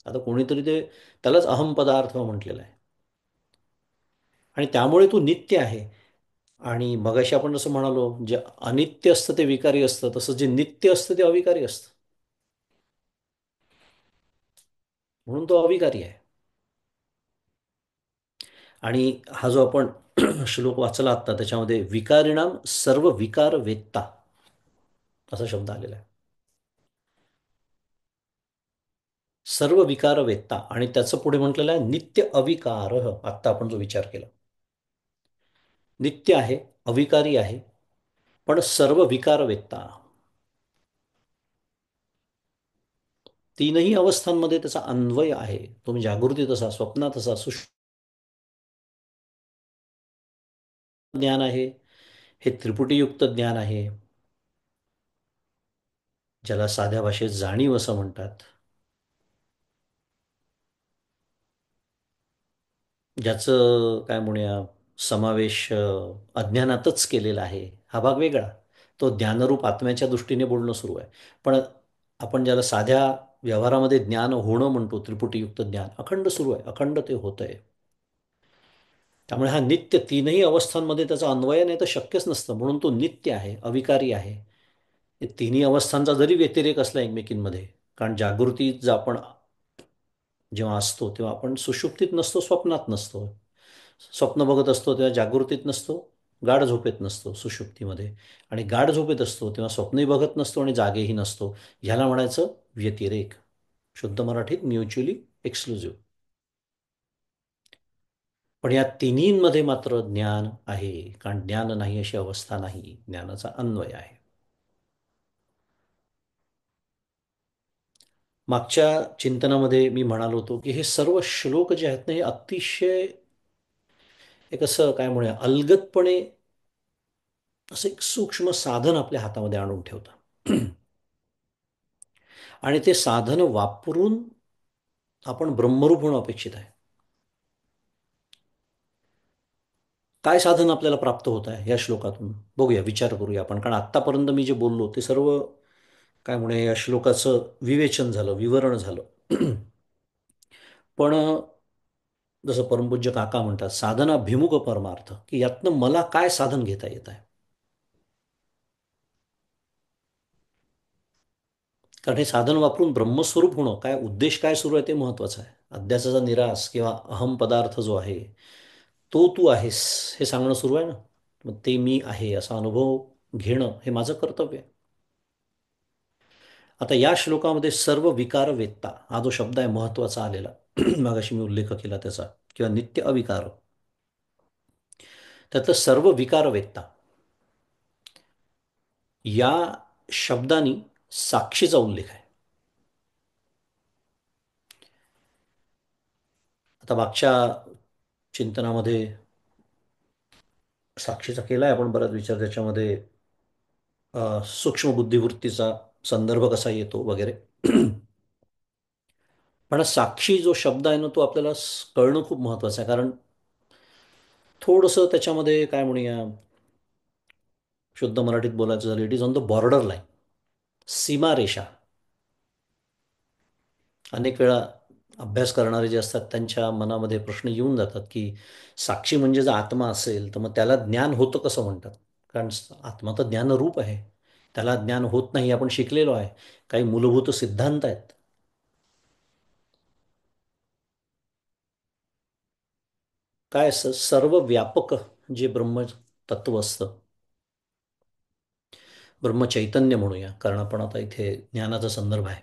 आता कोणीतरी ते, त्यालाच अहम पदार्थ म्हटलेलं आहे. आणि त्यामुळे तो नित्य आहे. आणि मगाशी आपण जसं म्हणालो, जे अनित्य असतं ते विकारी असतं, तसं जे नित्य असतं ते अविकारी असतं. म्हणून तो अविकारी आहे. आणि हा जो आपण श्लोक वाचला आत्ता, त्याच्यामध्ये विकारिणाम सर्व विकार वेत्ता असा शब्द आलेला आहे. सर्व विकार वेत्ता, आणि त्याचं पुढे म्हटलेलं आहे नित्य अविकार. आत्ता आपण जो विचार केला, नित्य आहे, अविकारी आहे, पण सर्व विकार वेत्ता. तीनही अवस्थांमध्ये त्याचा अन्वय आहे. तुम्ही जागृतीत असा, स्वप्नात असा, ज्ञान आहे. हे त्रिपुटीयुक्त ज्ञान आहे, ज्याला साध्या भाषेत जाणीव असं म्हणतात, ज्याचं काय म्हणूया समावेश अज्ञानातच केलेला आहे. हा भाग वेगळा. तो ज्ञानरूप आत्म्याच्या दृष्टीने बोलणं सुरू आहे. पण आपण ज्याला साध्या व्यवहारामध्ये ज्ञान होणं म्हणतो, त्रिपुटीयुक्त ज्ञान अखंड सुरू आहे, अखंड ते होत आहे. त्यामुळे हा नित्य, तीनही अवस्थांमध्ये त्याचा अन्वय नाही तर शक्यच नसतं. म्हणून तो नित्य आहे, अविकारी आहे. हे तिन्ही अवस्थांचा जरी व्यतिरेक असला एकमेकींमध्ये, कारण जागृतीत आपण जेव्हा असतो तेव्हा आपण सुषुप्तीत नसतो, स्वप्नात नसतो. स्वप्न बघत असतो तेव्हा जागृतीत नसतो, गाढ झोपेत नसतो, सुषुप्तीमध्ये. आणि गाढ झोपेत असतो तेव्हा स्वप्नही बघत नसतो आणि जागेही नसतो. ह्याला म्हणायचं व्यतिरेक. शुद्ध मराठीत म्युच्युअली एक्सक्लुझिव्ह. पण या तिन्हींमध्ये मात्र ज्ञान आहे. कारण ज्ञान नाही अशी अवस्था नाही, ज्ञानाचा अन्वय आहे. मागच्या चिंतनामध्ये मी म्हणालो होतो की हे सर्व श्लोक जे आहेत ना, हे अतिशय एक असं काय म्हणूया अलगदपणे असं एक सूक्ष्म साधन आपल्या हातामध्ये आणून ठेवतं. आणि ते साधन वापरून आपण ब्रह्मरूप होणं अपेक्षित आहे. काय साधन आपल्याला प्राप्त होत आहे या श्लोकातून, बघूया, विचार करूया आपण. कारण आत्तापर्यंत मी जे बोललो ते सर्व काय म्हणे या श्लोकाचं विवेचन झालं, विवरण झालं. पण जसं परमपूज्य काका म्हणतात, साधनाभिमुख परमार्थ, की यातनं मला काय साधन घेता येत आहे. कारण हे साधन वापरून ब्रह्मस्वरूप होणं, काय उद्देश काय सुरू आहे ते महत्वाचं आहे. अध्यासाचा निराश किंवा अहम पदार्थ जो आहे, तो तू आहेस हे सांगणं सुरू आहे ना. मग ते मी आहे असा अनुभव घेणं हे माझं कर्तव्य आहे. आता या श्लोकामध्ये सर्व विकार वेत्ता हा जो शब्द आहे महत्वाचा आलेला, मागाशी मी उल्लेख केला त्याचा, किंवा नित्य अविकार, त्यातलं सर्व विकार वेत्ता या शब्दानी साक्षीचा उल्लेख आहे. आता मागच्या चिंतनामध्ये साक्षीचा केला आहे आपण बराच विचार, त्याच्यामध्ये सूक्ष्म बुद्धिवृत्तीचा संदर्भ कसा येतो वगैरे. पण साक्षी जो शब्द आहे ना, तो आपल्याला कळणं खूप महत्वाचं आहे. कारण थोडंसं त्याच्यामध्ये काय म्हणूया, शुद्ध मराठीत बोलायचं झालं, it is on the border line, सीमारेषा. अनेक वेळा अभ्यास करणारे जे असतात त्यांच्या मनामध्ये प्रश्न येऊन जातात की साक्षी म्हणजे जर आत्मा असेल तर मग त्याला ज्ञान होतं कसं म्हणतात. कारण आत्मा तर ज्ञानरूप आहे, त्याला ज्ञान होत नाही आपण शिकलेलो आहे. काही मूलभूत सिद्धांत आहेत. काय असं सर्व व्यापक जे ब्रह्म तत्व असतं, ब्रह्मचैतन्य म्हणूया, कारण आपण आता इथे ज्ञानाचा संदर्भ आहे.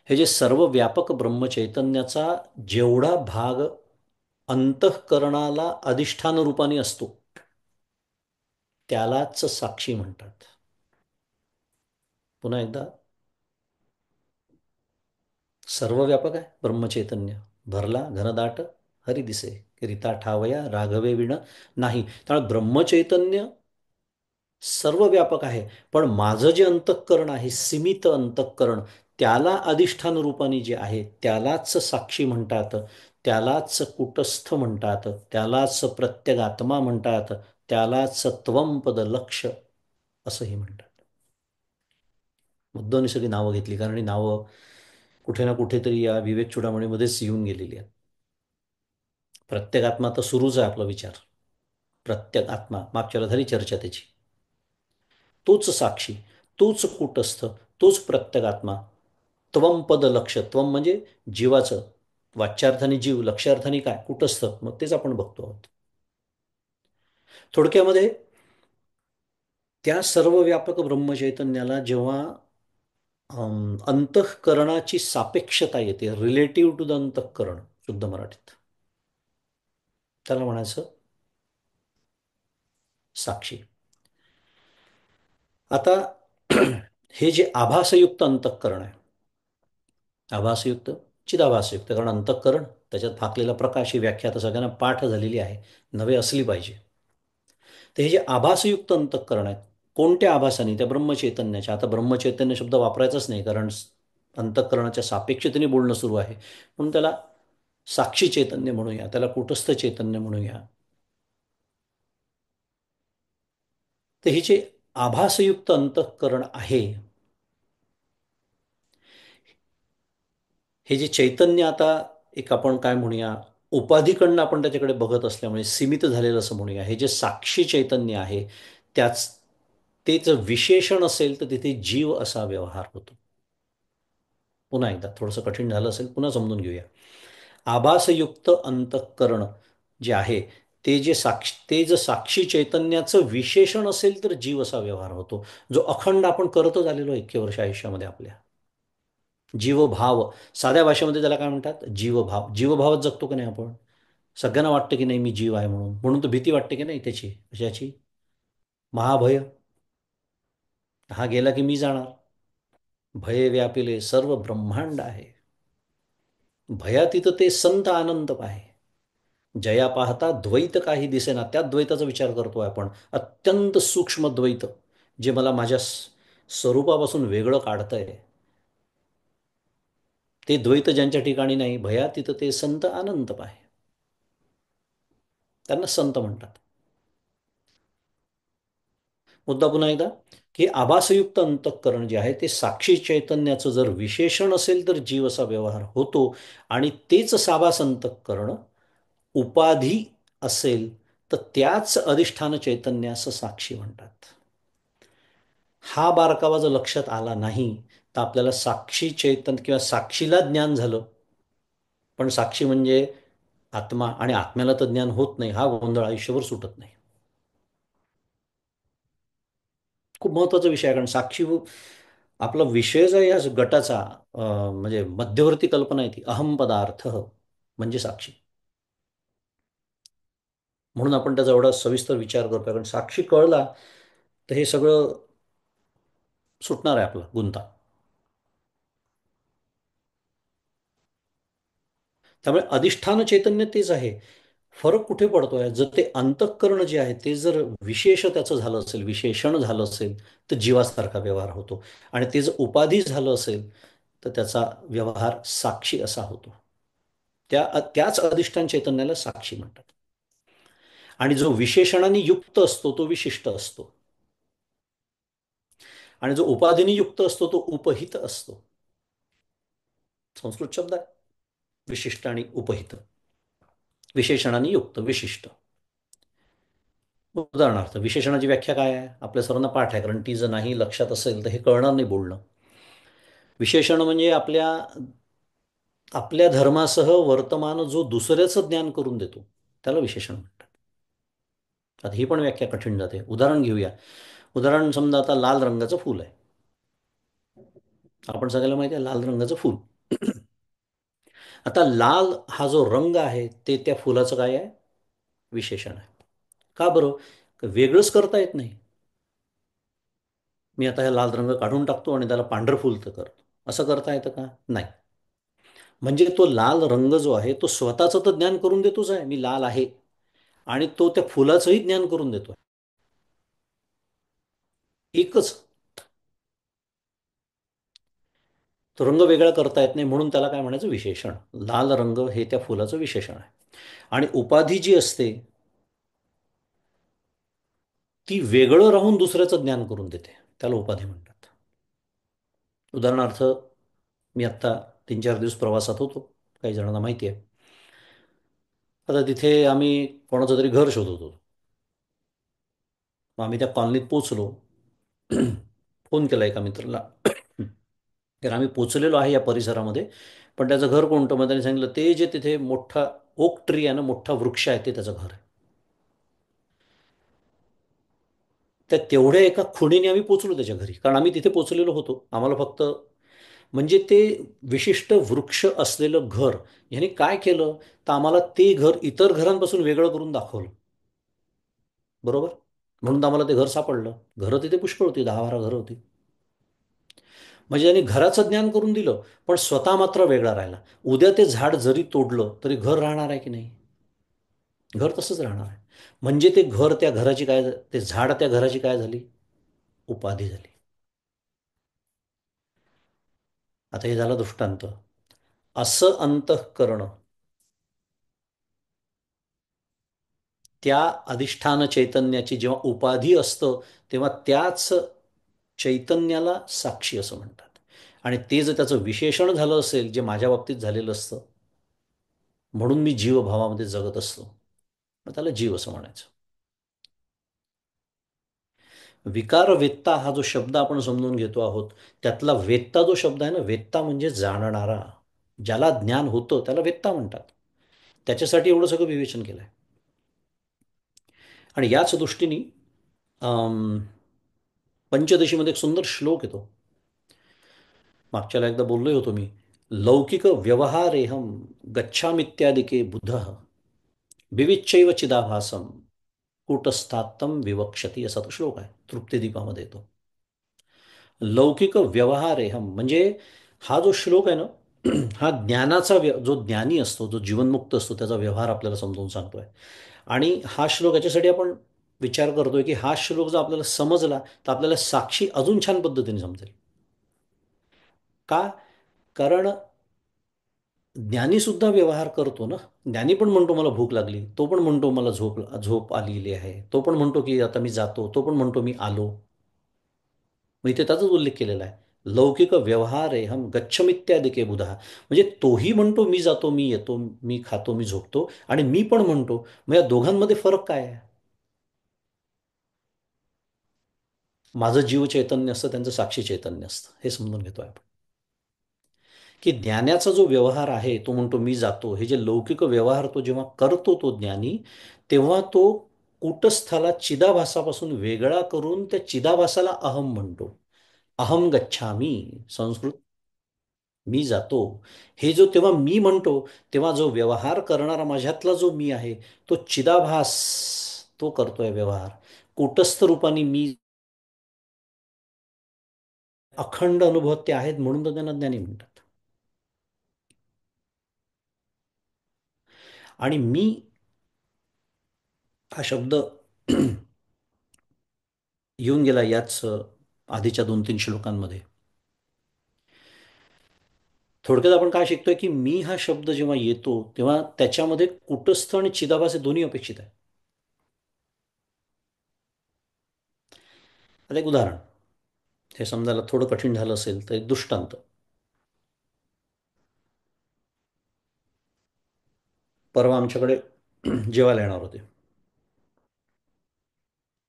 हे जे सर्व व्यापक ब्रह्मचैतन्याचा जेवढा भाग अंतःकरणाला अधिष्ठान रूपाने असतो, त्यालाच साक्षी म्हणतात. पुन्हा एकदा, सर्व व्यापक आहे ब्रह्मचैतन्य, भरला घनदाट हरी दिसे, रिता ठावया राघवे विण नाही. त्यामुळे ब्रह्मचैतन्य सर्व व्यापक आहे. पण माझं जे अंतःकरण आहे, सीमित अंतःकरण, त्याला अधिष्ठान रूपाने जे आहे त्यालाच साक्षी म्हणतात, त्यालाच कुटस्थ म्हणतात, त्यालाच प्रत्यगात्मा म्हणतात, त्यालाच त्वंपद लक्ष असंही म्हणतात. मुद्दामनी सगळी नावं घेतली कारण ही नावं कुठे ना कुठेतरी या विवेक चूडामणीमध्येच येऊन गेलेली आहेत. प्रत्येक आत्मा तर सुरूच आहे आपला विचार. प्रत्येक आत्मा मागच्या वेळेला झाली चर्चा त्याची. तोच साक्षी, तोच कूटस्थ, तोच प्रत्यगात्मा. त्वम पद लक्ष, त्वम म्हणजे जीवाचं, वाच्यार्थाने जीव, लक्ष्यार्थाने काय, कुटस्थ, मग तेच आपण बघतो आहोत. थोडक्यामध्ये त्या सर्व व्यापक ब्रह्मचैतन्याला जेव्हा अंतःकरणाची सापेक्षता येते, रिलेटिव्ह टू द अंतःकरण, शुद्ध मराठीत त्याला म्हणायचं साक्षी. आता हे जे आभासयुक्त अंतःकरण आहे, आभासयुक्त, चिदाभासयुक्त, कारण अंतःकरण त्याच्यात फाकलेला प्रकाश ही व्याख्या आता सगळ्यांना पाठ झालेली आहे, नवे असली पाहिजे. तर हे जे आभासयुक्त अंतःकरण आहेत, कोणत्या आभासाने, त्या ब्रह्मचैतन्याच्या, आता ब्रह्मचैतन्य शब्द वापरायचाच नाही कारण अंतःकरणाच्या सापेक्षतेने बोलणं सुरू आहे, म्हणून त्याला साक्षी चैतन्य म्हणूया, त्याला कूटस्थ चैतन्य म्हणूया. तर हे जे आभासयुक्त अंतःकरण आहे, हे जे चैतन्य आता एक आपण काय म्हणूया, उपाधीकडनं आपण त्याच्याकडे बघत असल्यामुळे सीमित झालेलं असं म्हणूया, हे जे साक्षी चैतन्य आहे त्याच, तेच विशेषण असेल तर तिथे जीव असा व्यवहार होतो. पुन्हा एकदा थोडंसं कठीण झालं असेल, पुन्हा समजून घेऊया. आभासयुक्त अंतःकरण जे आहे, ते जे साक्षी चैतन्याचं विशेषण असेल तर जीव असा व्यवहार होतो, जो अखंड आपण करतच आलेलो आहे इतके वर्ष आयुष्यामध्ये आपल्या. जीवभाव, साध्या भाषेमध्ये त्याला काय म्हणतात, जीवभाव. जीवभावात जगतो की नाही आपण? सगळ्यांना वाटतं की नाही मी जीव आहे म्हणून, म्हणून तर भीती वाटते की नाही त्याची, कशाची? महाभय. हा गेला की मी जाणार. भय व्यापिले सर्व ब्रह्मांड आहे, भयातीत ते संत आनंद पाहे. जया पाहता द्वैत काही दिसेना, त्या द्वैताचा विचार करतोय आपण, अत्यंत सूक्ष्म द्वैत, जे मला माझ्या स्वरूपापासून वेगळं काढतंय. ते द्वैत ज्यांच्या ठिकाणी नाही, भयातीत ते संत आनंद पाहे, त्यांना संत म्हणतात. मुद्दा पुन्हा एकदा, की आभासयुक्त अंतःकरण जे आहे ते साक्षी चैतन्याचं जर विशेषण असेल तर जीव असा व्यवहार होतो, आणि तेच साभास अंतःकरण उपाधी असेल तर त्याच अधिष्ठान चैतन्यास साक्षी म्हणतात. हा बारकावा जर लक्षात आला नाही तर आपल्याला साक्षी चैतन्य किंवा साक्षीला ज्ञान झालं, पण साक्षी म्हणजे आत्मा, आणि आत्म्याला तर ज्ञान होत नाही, हा गोंधळ आयुष्यभर सुटत नाही. खूप महत्त्वाचा विषय आहे, कारण साक्षी आपला विषय जो आहे या गटाचा, म्हणजे मध्यवर्ती कल्पना आहे ती अहम पदार्थ म्हणजे साक्षी. म्हणून आपण त्याचा एवढा सविस्तर विचार करतो, कारण साक्षी कळला तर हे सगळं सुटणार आहे आपला गुंता. त्यामुळे अधिष्ठान चैतन्य तेच आहे. फरक कुठे पडतोय, जर ते अंतःकरण जे आहे ते जर विशेष त्याचं झालं असेल, विशेषण झालं असेल तर जीवासारखा व्यवहार होतो, आणि ते जर उपाधी झालं असेल तर त्याचा व्यवहार साक्षी असा होतो. त्याच अधिष्ठान चैतन्याला साक्षी म्हणतात. आणि जो विशेषणाने युक्त असतो तो विशिष्ट असतो, आणि जो उपाधीने युक्त असतो तो उपहित असतो. संस्कृत शब्द आहे, विशिष्ट आणि उपहित. विशेषणाने युक्त, विशिष्ट. उदाहरणार्थ विशेषणाची व्याख्या काय आहे आपल्या सर्वांना पाठ आहे, कारण ती जर नाही लक्षात असेल तर हे कळणार नाही बोलणं. विशेषण म्हणजे आपल्या आपल्या धर्मासह वर्तमान जो दुसऱ्याचं ज्ञान करून देतो त्याला विशेषण म्हणतात. आता ही पण व्याख्या कठीण जाते. उदाहरण घेऊया. उदाहरण समजा आता लाल रंगाचं फूल आहे. आपण सगळ्याला माहिती आहे लाल रंगाचं फूल. आता लाल हा जो रंग आहे ते त्या फुलाचं काय आहे, विशेषण आहे. का बरं? वेगळंच करता येत नाही. मी आता हे लाल रंग काढून टाकतो आणि त्याला पांढरं फुल तर करतो, असं करता येतं का? नाही. म्हणजे तो लाल रंग जो आहे तो स्वतःचं तर ज्ञान करून देतोच आहे, मी लाल आहे, आणि तो त्या फुलाचंही ज्ञान करून देतो. एकच. तो रंग वेगळा करता येत नाही, म्हणून त्याला काय म्हणायचं, विशेषण. लाल रंग हे त्या फुलाचं विशेषण आहे. आणि उपाधी जी असते ती वेगळं राहून दुसऱ्याचं ज्ञान करून देते. त्याला उपाधी म्हणतात. उदाहरणार्थ, मी आत्ता 3-4 दिवस प्रवासात होतो. काही जणांना माहिती आहे. आता तिथे आम्ही कोणाचं तरी घर शोधत होतो. मग आम्ही त्या कॉलनीत पोचलो. फोन केला एका मित्राला. तर आम्ही पोचलेलो आहे या परिसरामध्ये, पण त्याचं घर कोणतं? मग त्यांनी सांगितलं, ते जे तिथे मोठा ओक ट्री आहे ना, मोठा वृक्ष आहे, ते त्याचं घर आहे. त्या तेवढ्या एका खुणीने आम्ही पोचलो त्याच्या घरी, कारण आम्ही तिथे पोचलेलो होतो. आम्हाला फक्त, म्हणजे ते विशिष्ट वृक्ष असलेलं घर, ह्याने काय केलं, तर आम्हाला ते घर इतर घरांपासून वेगळं करून दाखवलं. बरोबर. म्हणून तर आम्हाला ते घर सापडलं. घरं तिथे पुष्कळ होती, 10-12 घरं होती. म्हणजे त्यांनी घराचं ज्ञान करून दिलं, पण स्वतः मात्र वेगळा राहिला. उद्या ते झाड जरी तोडलं तरी घर राहणार आहे की नाही? घर तसंच राहणार आहे. म्हणजे ते घर त्या घराची काय, ते झाड त्या घराची काय झाली? उपाधी झाली. आता हे झालं दृष्टांत. असं अंतःकरण त्या अधिष्ठान चैतन्याची जेव्हा उपाधी असतं, तेव्हा त्याच चैतन्याला साक्षी असं म्हणतात. आणि ते जर त्याचं विशेषण झालं असेल, जे माझ्या बाबतीत झालेलं असतं, म्हणून मी जीवभावामध्ये जगत असतो, मग त्याला जीव असं म्हणायचं. विकार वेत्ता हा जो शब्द आपण समजून घेतो आहोत, त्यातला वेत्ता जो शब्द आहे ना, वेत्ता म्हणजे जाणणारा. ज्याला ज्ञान होतं त्याला वेत्ता म्हणतात. त्याच्यासाठी एवढं सगळं विवेचन केलं आहे. आणि याच दृष्टीने अम, पंचदशीमध्ये एक सुंदर श्लोक येतो. मागच्याला एकदा बोललोय होतो मी. लौकिक व्यवहारेहम गच्छामित्यादिके बुधः विविच्चैव चिदाभासम कूटस्थात्तम विवक्षती, असा तो श्लोक आहे. तृप्तिदीपामध्ये येतो. लौकिक व्यवहारेहम म्हणजे हा जो श्लोक आहे ना, हा ज्ञानाचा जो ज्ञानी असतो, जो जीवनमुक्त असतो, त्याचा व्यवहार आपल्याला समजावून सांगतोय. आणि हा श्लोक याच्यासाठी आपण विचार करतोय की हा श्लोक जर आपल्याला समजला, तर आपल्याला साक्षी अजून छान पद्धतीने समजेल. का? कारण ज्ञानी सुद्धा व्यवहार करतो ना. ज्ञानी पण म्हणतो मला भूक लागली, तो पण म्हणतो मला झोप झोप आलेली आहे, तो पण म्हणतो की आता मी जातो, तो पण म्हणतो मी आलो. मग इथे त्याचाच उल्लेख केलेला आहे. लौकिक व्यवहार आहे हम गच्छमित्यादिके बुधा, म्हणजे तोही म्हणतो मी जातो, मी येतो, मी खातो, मी झोपतो, आणि मी पण म्हणतो. मग या दोघांमध्ये फरक काय आहे? माझं जीव चैतन्य असतं, त्यांचं साक्षी चैतन्य असतं. हे समजून घेतोय आपण. की ज्ञानाचा जो व्यवहार आहे, तो म्हणतो मी जातो, हे जे लौकिक व्यवहार तो जेव्हा करतो तो ज्ञानी, तेव्हा तो कूटस्थाला चिदाभासापासून वेगळा करून त्या चिदाभासाला अहम म्हणतो. अहम गच्छामी. संस्कृत, मी जातो. हे जो तेव्हा मी म्हणतो, तेव्हा जो व्यवहार करणारा माझ्यातला जो मी आहे, तो चिदाभास, तो करतोय व्यवहार. कूटस्थ रूपाने मी अखंड अनुभव ते आहेत, म्हणून तर त्यांना ज्ञानी म्हणतात. आणि मी हा शब्द येऊन गेला याच आधीच्या 2-3 श्लोकांमध्ये. थोडक्यात आपण काय शिकतोय, की मी हा शब्द जेव्हा येतो, तेव्हा त्याच्यामध्ये कुटस्थ आणि चिदाभास हे दोन्ही अपेक्षित आहे. आता एक उदाहरण, हे समजायला थोडं कठीण झालं असेल तर एक दृष्टांत. परवा आमच्याकडे जेवायला येणार होते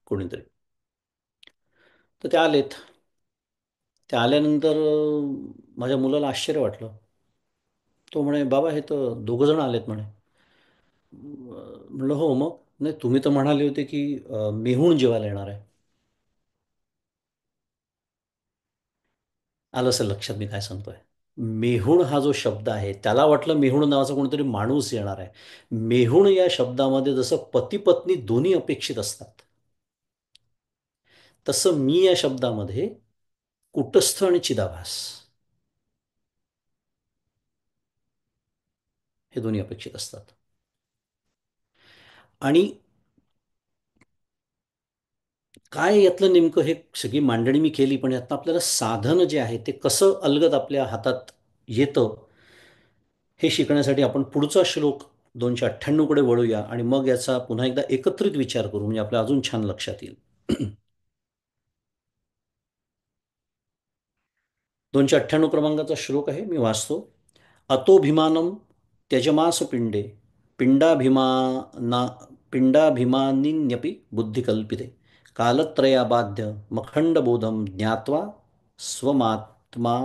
कोणीतरी. तर ते आलेत. ते आल्यानंतर माझ्या मुलाला आश्चर्य वाटलं. तो म्हणे, बाबा हे तर दोघं जण आलेत म्हणे. म्हणलं हो, मग नाही तुम्ही तर म्हणाले होते की मेहूण जेवायला येणार आहे. आलं असेल लक्षात मी काय सांगतोय. मेहुण हा जो शब्द आहे, त्याला वाटलं मेहुण नावाचा कोणीतरी माणूस येणार आहे. मेहुण या शब्दामध्ये जसं पती पत्नी दोन्ही अपेक्षित असतात, तसं मी या शब्दामध्ये कुटस्थ आणि चिदाभास हे दोन्ही अपेक्षित असतात. आणि काय यातलं नेमकं, हे सगळी मांडणी मी केली, पण यातनं आपल्याला साधन जे आहे ते कसं अलगद आपल्या हातात येतं, हे शिकण्यासाठी आपण पुढचा श्लोक 298 कडे वळूया, आणि मग याचा पुन्हा एकदा एकत्रित विचार करू, म्हणजे आपल्या अजून छान लक्षात येईल. 298 क्रमांकाचा श्लोक आहे, मी वाचतो. अतोभिमानम त्यजमास पिंडे पिंडाभिमाना पिंडाभिमानिन्यपि बुद्धिकल्पिते कालत्रयाबाध्य मखंडबोधम ज्ञात्वा स्वमात्मा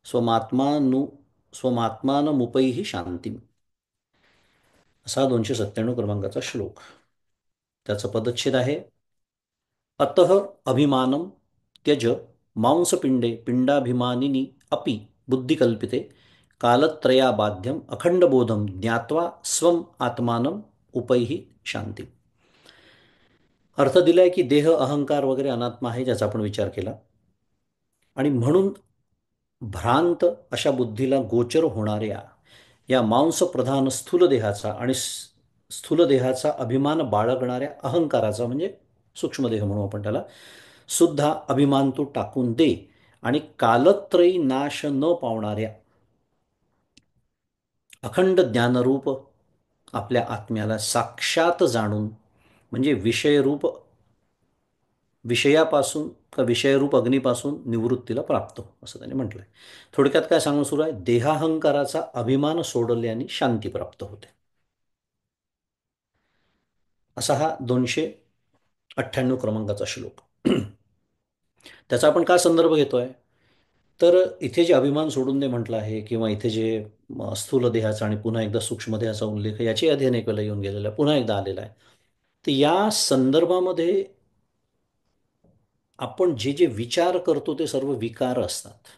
स्वमात्मानु स्वमात्मानमुपैहि शांती. असा 297 क्रमांकाचा श्लोक. त्याचा पदच्छेद आहे, अतः अभिमानम त्यज मांसपिंडे पिंडाभिमानिनी अपि बुद्धिकल्पिते कालत्रयाबाध्यम अखंडबोधम ज्ञात्वा स्वम आत्मानम उपैहि शांती. अर्थ दिलाय की देह अहंकार वगैरे अनात्मा आहे, ज्याचा आपण विचार केला, आणि म्हणून भ्रांत अशा बुद्धीला गोचर होणाऱ्या या मांसप्रधान स्थूल देहाचा आणि स्थूल देहाचा अभिमान बाळगणाऱ्या अहंकाराचा, म्हणजे सूक्ष्मदेह म्हणू आपण त्याला, सुद्धा अभिमान तू टाकून दे आणि कालत्रयी नाश न पावणाऱ्या अखंड ज्ञानरूप आपल्या आत्म्याला साक्षात जाणून, म्हणजे विषयापासून का विषयरूप अग्नीपासून निवृत्तीला प्राप्त हो, असं त्यांनी म्हटलंय. थोडक्यात काय सांगणं सुरू आहे, देहाहंकाराचा अभिमान सोडल्याने शांती प्राप्त होते. असा हा 298 क्रमांकाचा श्लोक. त्याचा आपण काय संदर्भ घेतोय, तर इथे जे अभिमान सोडून दे म्हटलं आहे, किंवा इथे जे स्थूल देहाचा आणि पुन्हा एकदा सूक्ष्म देहाचा उल्लेख आहे, याची अध्ययन एक वेळेला येऊन गेलेला आहे, पुन्हा एकदा आलेला आहे. तर या संदर्भामध्ये आपण जे जे विचार करतो ते सर्व विकार असतात.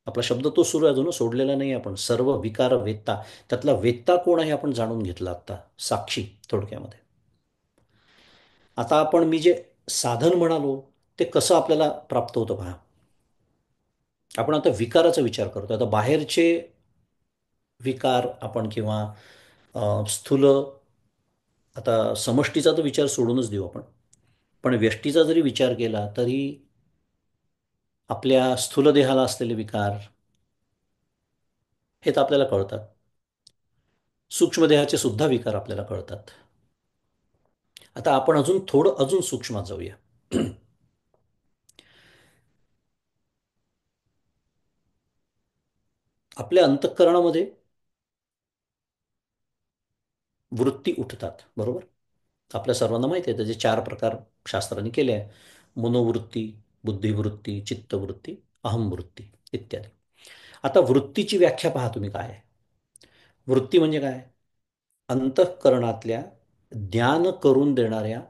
आपला शब्द तो सुरू आहे, अजून सोडलेला नाही आपण. सर्व विकार वेत्ता, त्यातला वेत्ता कोण आहे आपण जाणून घेतला आता, साक्षी थोडक्यामध्ये. आता आपण मी जे साधन म्हणालो ते कसं आपल्याला प्राप्त होतं पहा. आपण आता विकाराचा विचार करतो. आता बाहेरचे विकार आपण, किंवा स्थूल, आता समष्टीचा तर विचार सोडूनच देऊ आपण, पण व्यष्टीचा जरी विचार केला तरी आपल्या स्थूल देहाला असलेले विकार हे तर आपल्याला कळतात. सूक्ष्मदेहाचे सुद्धा विकार आपल्याला कळतात. आता आपण अजून सूक्ष्मात जाऊया. आपल्या अंतःकरणामध्ये वृत्ती उठतात, बरोबर. आपल्या सर्वांना माहिती आहे त्याचे 4 प्रकार शास्त्रांनी केले आहे: मनोवृत्ती, बुद्धिवृत्ती, चित्तवृत्ती, अहमवृत्ती इत्यादी. आता वृत्तीची व्याख्या पहा तुम्ही काय आहे. वृत्ती म्हणजे काय? अंतःकरणातल्या ज्ञान करून देणाऱ्या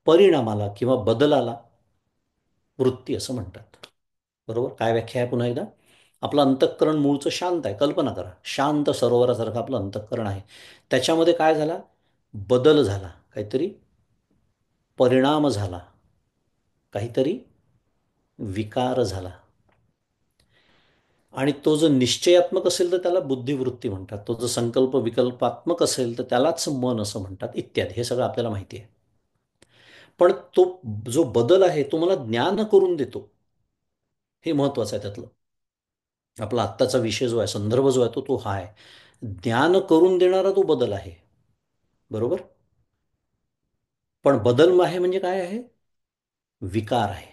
परिणामाला किंवा बदलाला वृत्ती असं म्हणतात, बरोबर. काय व्याख्या आहे पुन्हा एकदा? आपलं अंतःकरण मूळचं शांत आहे. कल्पना करा, शांत सरोवरासारखं आपलं अंतःकरण आहे. त्याच्यामध्ये काय झाला? बदल झाला, काहीतरी परिणाम झाला, काहीतरी विकार झाला. आणि तो जर निश्चयात्मक असेल तर त्याला बुद्धिवृत्ती म्हणतात. तो जर संकल्प विकल्पात्मक असेल तर त्यालाच मन असं म्हणतात, इत्यादी. हे सगळं आपल्याला माहिती आहे. पण तो जो बदल आहे तो मला ज्ञान करून देतो, हे महत्वाचं आहे त्यातलं. आपला आत्ताचा विषय जो आहे, संदर्भ जो आहे, तो हा आहे. ज्ञान करून देणारा तो बदल आहे, बरोबर. पण बदल आहे म्हणजे काय आहे? विकार आहे.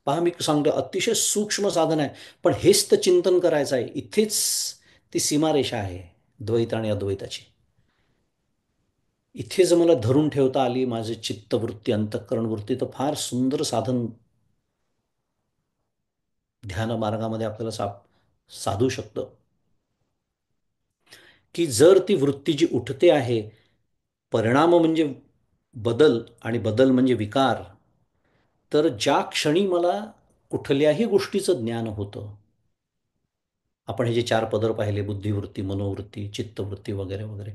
पहा, मी सांगतो अतिशय सूक्ष्म साधन आहे, पण हेच तर चिंतन करायचं आहे. इथेच ती सीमारेषा आहे द्वैत आणि अद्वैताची. इथे जर मला धरून ठेवता आली माझे चित्तवृत्ती, अंतःकरण वृत्ती, तर फार सुंदर साधन ध्यान मार्गामध्ये आपल्याला साधू शकतं. की जर ती वृत्ती जी उठते आहे, परिणाम म्हणजे बदल आणि बदल म्हणजे विकार, तर ज्या क्षणी मला कुठल्याही गोष्टीचं ज्ञान होतं, आपण हे जे 4 पदर पाहिले, बुद्धिवृत्ती, मनोवृत्ती, चित्तवृत्ती वगैरे वगैरे,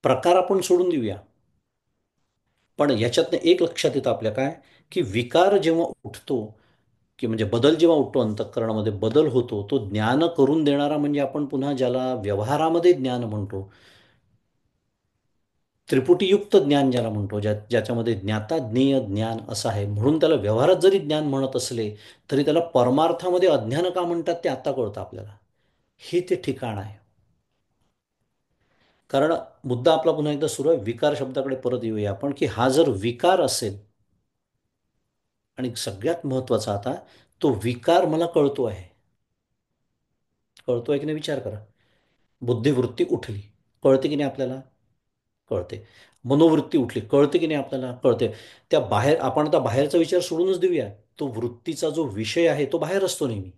प्रकार आपण सोडून देऊया. पण याच्यातनं एक लक्षात येतं आपल्या काय, की विकार जेव्हा उठतो, की म्हणजे बदल जेव्हा उठतो, अंतःकरणामध्ये बदल होतो, तो ज्ञान करून देणारा, म्हणजे आपण पुन्हा ज्याला व्यवहारामध्ये ज्ञान म्हणतो, त्रिपुटीयुक्त ज्ञान ज्याला म्हणतो, ज्याच्यामध्ये ज्ञाता ज्ञेय ज्ञान असं आहे, म्हणून त्याला व्यवहारात जरी ज्ञान म्हणत असले तरी त्याला परमार्थामध्ये अज्ञान का म्हणतात ते आता कळतं आपल्याला. हे ते ठिकाण आहे. कारण मुद्दा आपला पुन्हा एकदा सुरू आहे, विकार शब्दाकडे परत येऊया आपण, की हा जर विकार असेल आणि सगळ्यात महत्वाचा आता, तो विकार मला कळतो आहे. कळतोय की नाही विचार करा. बुद्धिवृत्ती उठली, कळते की नाही आपल्याला? कळते. मनोवृत्ती उठली, कळते की नाही आपल्याला? कळते. त्या बाहेर, आपण आता बाहेरचा विचार सोडूनच देऊया. तो वृत्तीचा जो विषय आहे तो बाहेर असतो नेहमी.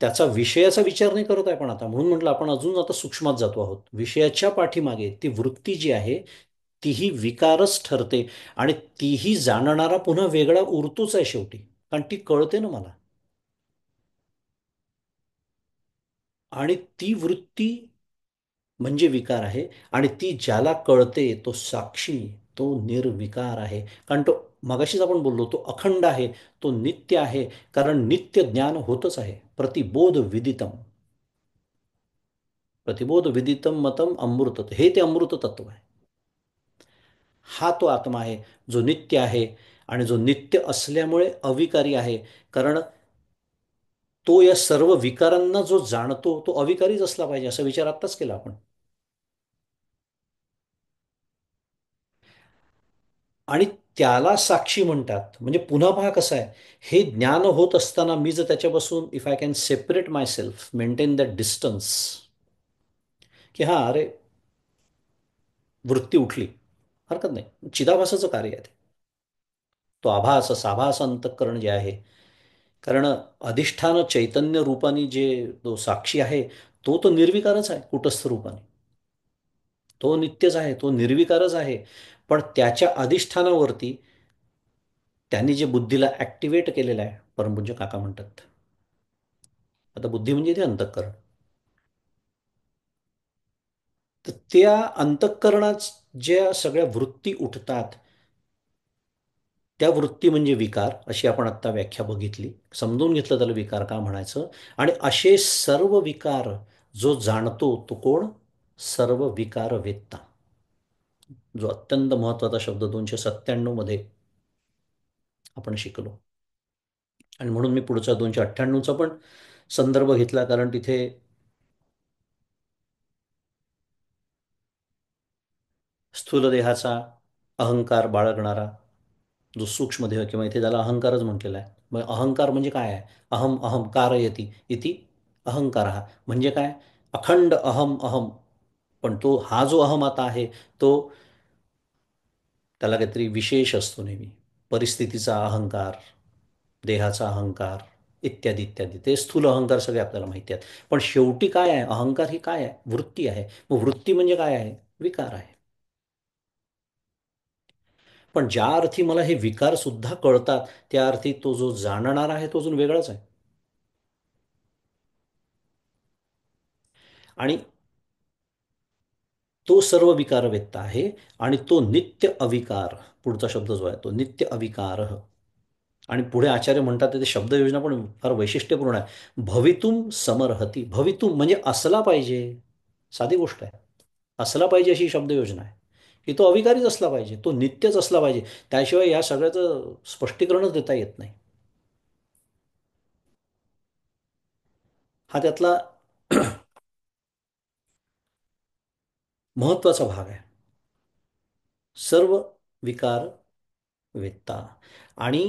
त्याचा विषयाचा विचार नाही करत आहे आपण आता, म्हणून म्हटलं आपण अजून आता सूक्ष्मात जातो आहोत. विषयाच्या पाठीमागे ती वृत्ती जी आहे तीही विकारच ठरते. आणि तीही जाणणारा पुन्हा वेगळा उरतोच आहे शेवटी, कारण ती कळते ना मला. आणि ती वृत्ती म्हणजे विकार आहे. आणि ती ज्याला कळते तो साक्षी, तो निर्विकार आहे. कारण तो, मगाशीच आपण बोललो, तो अखंड आहे, तो नित्य आहे. कारण नित्य ज्ञान होतच आहे. प्रतिबोध विदितम. प्रतिबोध विदितम मतम अमृत, हे ते अमृत तत्व आहे. हा तो आत्मा आहे जो नित्य आहे. आणि जो नित्य असल्यामुळे अविकारी आहे. कारण तो या सर्व विकारांना जो जाणतो तो अविकारीच असला पाहिजे, असा विचार आत्ताच केला आपण. आणि त्याला साक्षी म्हणतात. म्हणजे पुन्हा पहा कसं आहे, हे ज्ञान होत असताना मी जर त्याच्यापासून, if I can separate my self, maintain that distance, की हा अरे, वृत्ती उठली, हरकत नाही, चिदाभासाचं कार्य आहे ते. तो आभास, साभास अंतःकरण जे आहे, कारण अधिष्ठान चैतन्य रूपाने जे तो साक्षी आहे, तो निर्विकारच आहे कुटस्थ रूपाने. तो नित्यच आहे, तो निर्विकारच आहे. पण त्याच्या अधिष्ठानावरती त्यांनी जे बुद्धीला ऍक्टिव्हेट केलेलं आहे, परमपूज्य काका म्हणतात. आता बुद्धी म्हणजे ते अंतःकरण. तर त्या अंतःकरणात ज्या सगळ्या वृत्ती उठतात, त्या वृत्ती म्हणजे विकार, अशी आपण आत्ता व्याख्या बघितली. समजून घेतलं त्याला विकार का म्हणायचं. आणि असे सर्व विकार जो जाणतो तो कोण? सर्व विकार वेत्ता. जो अत्यंत महत्वाचा शब्द 297 मध्ये आपण शिकलो. आणि म्हणून मी पुढचा 298चा पण संदर्भ घेतला, कारण तिथे स्थूल देहाचा अहंकार बाळगणारा जो सूक्ष्म देह, किंवा इथे त्याला अहंकारच म्हटलेला आहे. मग अहंकार म्हणजे काय आहे? अहम अहम कारयती इति अहंकार. म्हणजे काय? अखंड अहम अहम. पण तो, हा जो अहम आता आहे, तो, त्याला काहीतरी विशेष असतो नेहमी. परिस्थितीचा अहंकार, देहाचा अहंकार, इत्यादी इत्यादी. ते स्थूल अहंकार सगळे आपल्याला माहिती आहेत. पण शेवटी काय आहे? अहंकार ही काय आहे? वृत्ती आहे. मग वृत्ती म्हणजे काय आहे? विकार आहे. पण ज्या अर्थी मला हे विकार सुद्धा कळतात, त्या अर्थी तो जो जाणणार आहे तो अजून वेगळाच आहे. आणि तो सर्व विकार व्यक्त आहे. आणि तो नित्य अविकार, पुढचा शब्द जो आहे तो नित्य अविकार. आणि पुढे आचार्य म्हणतात, ते शब्दयोजना पण फार वैशिष्ट्यपूर्ण आहे. भवितुम समर्हती. भवितुम म्हणजे असला पाहिजे. साधी गोष्ट आहे. असला पाहिजे अशी शब्दयोजना आहे, की तो अविकारीच असला पाहिजे, तो नित्यच असला पाहिजे. त्याशिवाय या सगळ्याचं स्पष्टीकरणच देता येत नाही. हा त्यातला महत्वाचा भाग आहे. सर्व विकार वेत्ता. आणि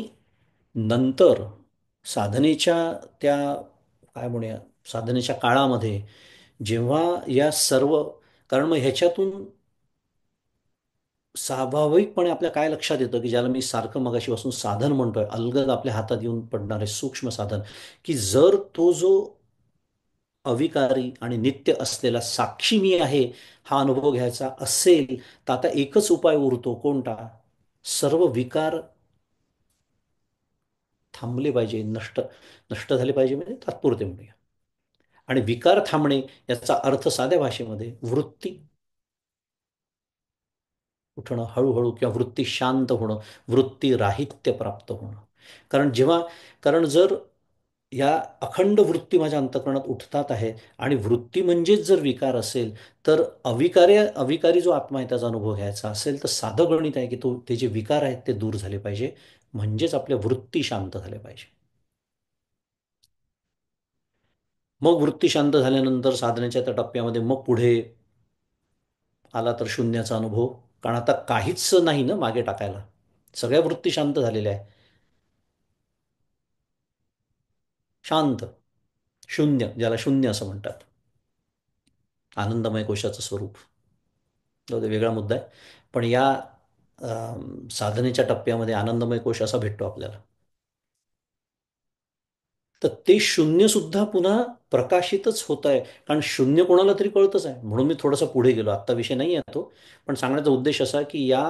नंतर साधनेच्या त्या, काय म्हणूया, साधनेच्या काळामध्ये जेव्हा या सर्व, कारण मग ह्याच्यातून स्वाभाविकपणे आपल्या काय लक्षात येतं, की ज्याला मी सारखं मगाशीपासून साधन म्हणतोय, अलगद आपल्या हातात येऊन पडणारे सूक्ष्म साधन, की जर तो जो अविकारी आणि नित्य असलेला साक्षी मी आहे, हा अनुभव घ्यायचा असेल, तर आता एकच उपाय उरतो. कोणता? सर्व विकार थांबले पाहिजे, नष्ट नष्ट झाले पाहिजे, म्हणजे तात्पुरते म्हणूया. आणि विकार थांबणे याचा अर्थ साध्या भाषेमध्ये वृत्ती उठणं हळूहळू, किंवा वृत्ती शांत होणं, वृत्ती राहित्य प्राप्त होणं. कारण जेव्हा, कारण जर या अखंड वृत्ती माझ्या अंतःकरणात उठतात आहे, आणि वृत्ती म्हणजेच जर विकार असेल, तर अविकारी जो आत्मा आहे त्याचा अनुभव घ्यायचा असेल, तर साधं गणित आहे, की तो, ते जे विकार आहेत ते दूर झाले पाहिजे. म्हणजेच आपल्या वृत्ती शांत झाल्या पाहिजे. मग वृत्ती शांत झाल्यानंतर साधनेच्या त्या टप्प्यामध्ये मग पुढे आला तर शून्याचा अनुभव. कारण आता काहीच नाही ना मागे टाकायला. सगळ्या वृत्ती शांत झालेल्या आहे. शांत, शून्य, ज्याला शून्य असं म्हणतात, आनंदमय कोशाचं स्वरूप. तो वेगळा मुद्दा आहे. पण या साधनेच्या टप्प्यामध्ये आनंदमय कोश असा भेटतो आपल्याला. तर ते शून्य सुद्धा पुन्हा प्रकाशितच होत आहे. कारण शून्य कोणाला तरी कळतच आहे, म्हणून मी थोडासा पुढे गेलो. आत्ता विषय नाही आहे तो. पण सांगण्याचा उद्देश असा की या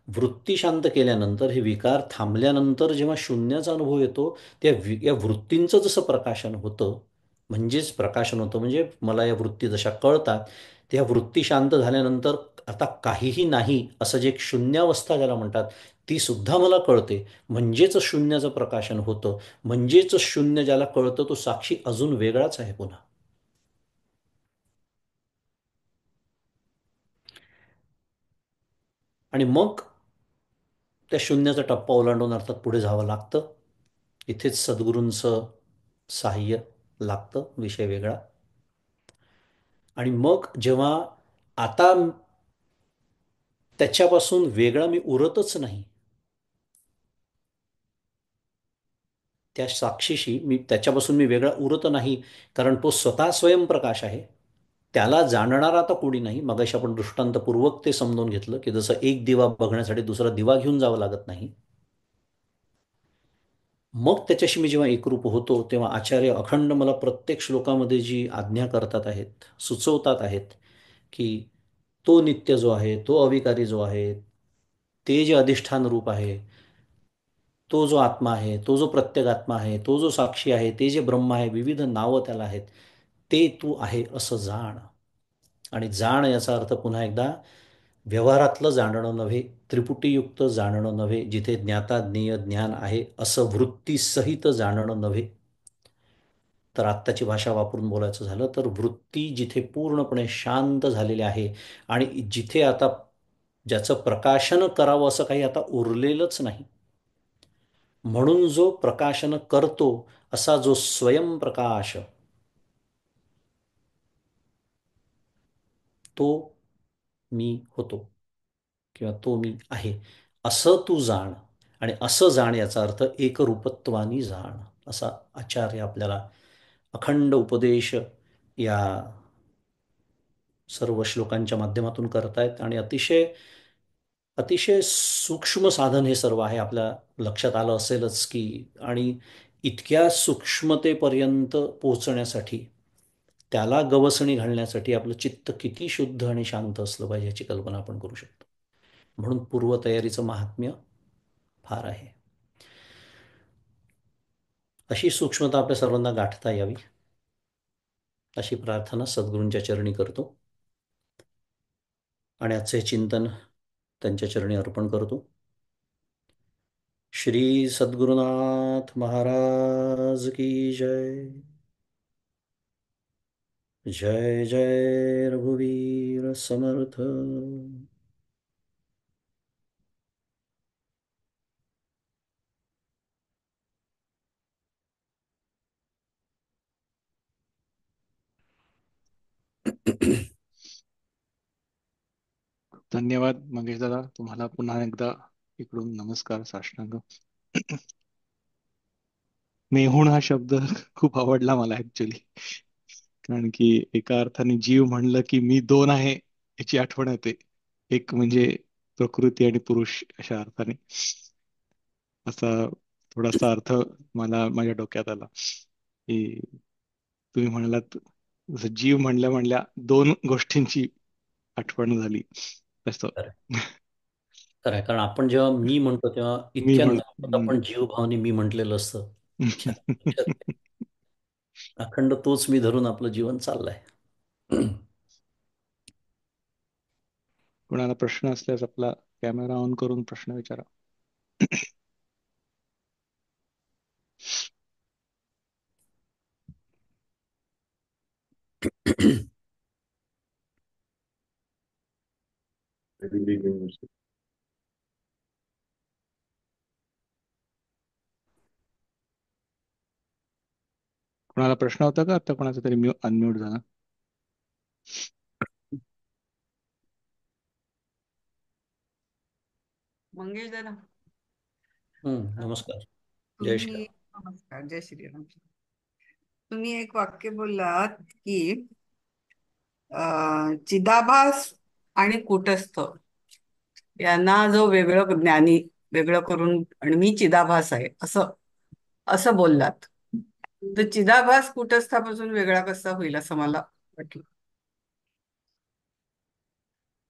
वृत्ती शांत केल्यानंतर, हे विकार थांबल्यानंतर जेव्हा शून्याचा अनुभव येतो, या वृत्तींचं जसं प्रकाशन होतं, म्हणजेच प्रकाशन होतं म्हणजे मला या वृत्ती जशा कळतात, त्या वृत्ती शांत झाल्यानंतर आता काहीही नाही असं जे एक शून्यावस्था ज्याला म्हणतात, ती सुद्धा मला कळते. म्हणजेच शून्याचं प्रकाशन होतं. म्हणजेच शून्य ज्याला कळतं तो साक्षी अजून वेगळाच आहे पुन्हा. आणि मग त्या शून्याचा टप्पा ओलांडून अर्थात पुढे जावं लागतं. इथेच सद्गुरूंचं सहाय्य लागतं, विषय वेगळा. आणि मग जेव्हा आता त्याच्यापासून वेगळा मी उरतच नाही, त्या साक्षीशी त्याच्यापासून मी वेगळा उरत नाही, कारण तो स्वतः स्वयंप्रकाश आहे. त्याला जाणणारा आता कोणी नाही. मगाशी आपण दृष्टांतपूर्वक ते समजून घेतलं की जसं एक दिवा बघण्यासाठी दुसरा दिवा घेऊन जावं लागत नाही. मग त्याच्याशी मी जेव्हा एकरूप होतो, तेव्हा आचार्य अखंड मला प्रत्येक श्लोकामध्ये जी आज्ञा करतात आहेत, सुचवतात आहेत, की तो नित्य जो आहे, तो अविकारी जो आहे, ते जे अधिष्ठान रूप आहे, तो जो आत्मा आहे, तो जो प्रत्येगात्मा आहे, तो जो साक्षी आहे, ते जे ब्रह्म आहे, विविध नावं त्याला आहेत, ते तू आहे असं जाण. आणि जाण याचा अर्थ पुन्हा एकदा व्यवहारातलं जाणणं नव्हे, त्रिपुटीयुक्त जाणणं नव्हे, जिथे ज्ञाता ज्ञेय ज्ञान आहे असं वृत्तीसहित जाणणं नव्हे. तर आत्ताची भाषा वापरून बोलायचं झालं तर वृत्ती जिथे पूर्णपणे शांत झालेली आहे आणि जिथे आता ज्याचं प्रकाशन करावं असं काही आता उरलेलंच नाही, म्हणून जो प्रकाशन करतो असा जो स्वयंप्रकाश, तो मी होतो किंवा तो मी आहे, असं तू जाण. आणि असं जाण याचा अर्थ एकरूपत्वानी जाण, असा आचार्य आपल्याला अखंड उपदेश या सर्व श्लोकांच्या माध्यमातून करतायत. आणि अतिशय अतिशय सूक्ष्म साधन हे सर्व आहे. आपल्या लक्षात आलं असेलच की, आणि इतक्या सूक्ष्मतेपर्यंत पोहोचण्यासाठी, त्याला गवसणी घालण्यासाठी आपलं चित्त किती शुद्ध आणि शांत असलं पाहिजे याची कल्पना आपण करू शकतो. म्हणून पूर्वतयारीचं महात्म्य फार आहे. अशी सूक्ष्मता आपल्या सर्वांना गाठता यावी अशी प्रार्थना सद्गुरूंच्या चरणी करतो. आणि आजचे चिंतन त्यांच्या चरणी अर्पण करतो. श्री सद्गुरुनाथ महाराज की जय. जय जय रघुवीर समर्थ. धन्यवाद मंगेश दादा, तुम्हाला पुन्हा एकदा इकडून नमस्कार, साष्टांग. मेहुण हा शब्द खूप आवडला मला ऍक्च्युली, कारण की एका अर्थाने जीव म्हणलं की मी दोन आहे याची आठवण येते. एक म्हणजे प्रकृती आणि पुरुष अशा अर्थाने. असा थोडासा अर्थ मला माझ्या डोक्यात आला की तुम्ही म्हणालात जसं जीव म्हणल्या म्हणल्या दोन गोष्टींची आठवण झाली तसं. खरं खरं आहे. कारण आपण जेव्हा मी म्हणतो तेव्हा मी इतक्या म्हण नकळत आपण जीवभावाने मी म्हटलेलं असतं. लक्षात अखंड तोच मी धरून आपलं जीवन चाललंय. कोणाला प्रश्न असल्यास आपला कॅमेरा ऑन करून प्रश्न विचारा. कोणाला प्रश्न होता का आता? कोणाचा तरी अनम्यूट झाला. मंगेश दादा, नमस्कार. जय तुम्ही श्री. नमस्कार, जय श्रीराम. तुम्ही एक वाक्य बोललात की चिदाभास आणि कूटस्थ यांना जो वेगळं ज्ञानी वेगळं करून आणि मी चिदाभास आहे असं असं बोललात. तर चिदाभास कूटस्थापासून वेगळा कसा होईल असं मला वाटलं.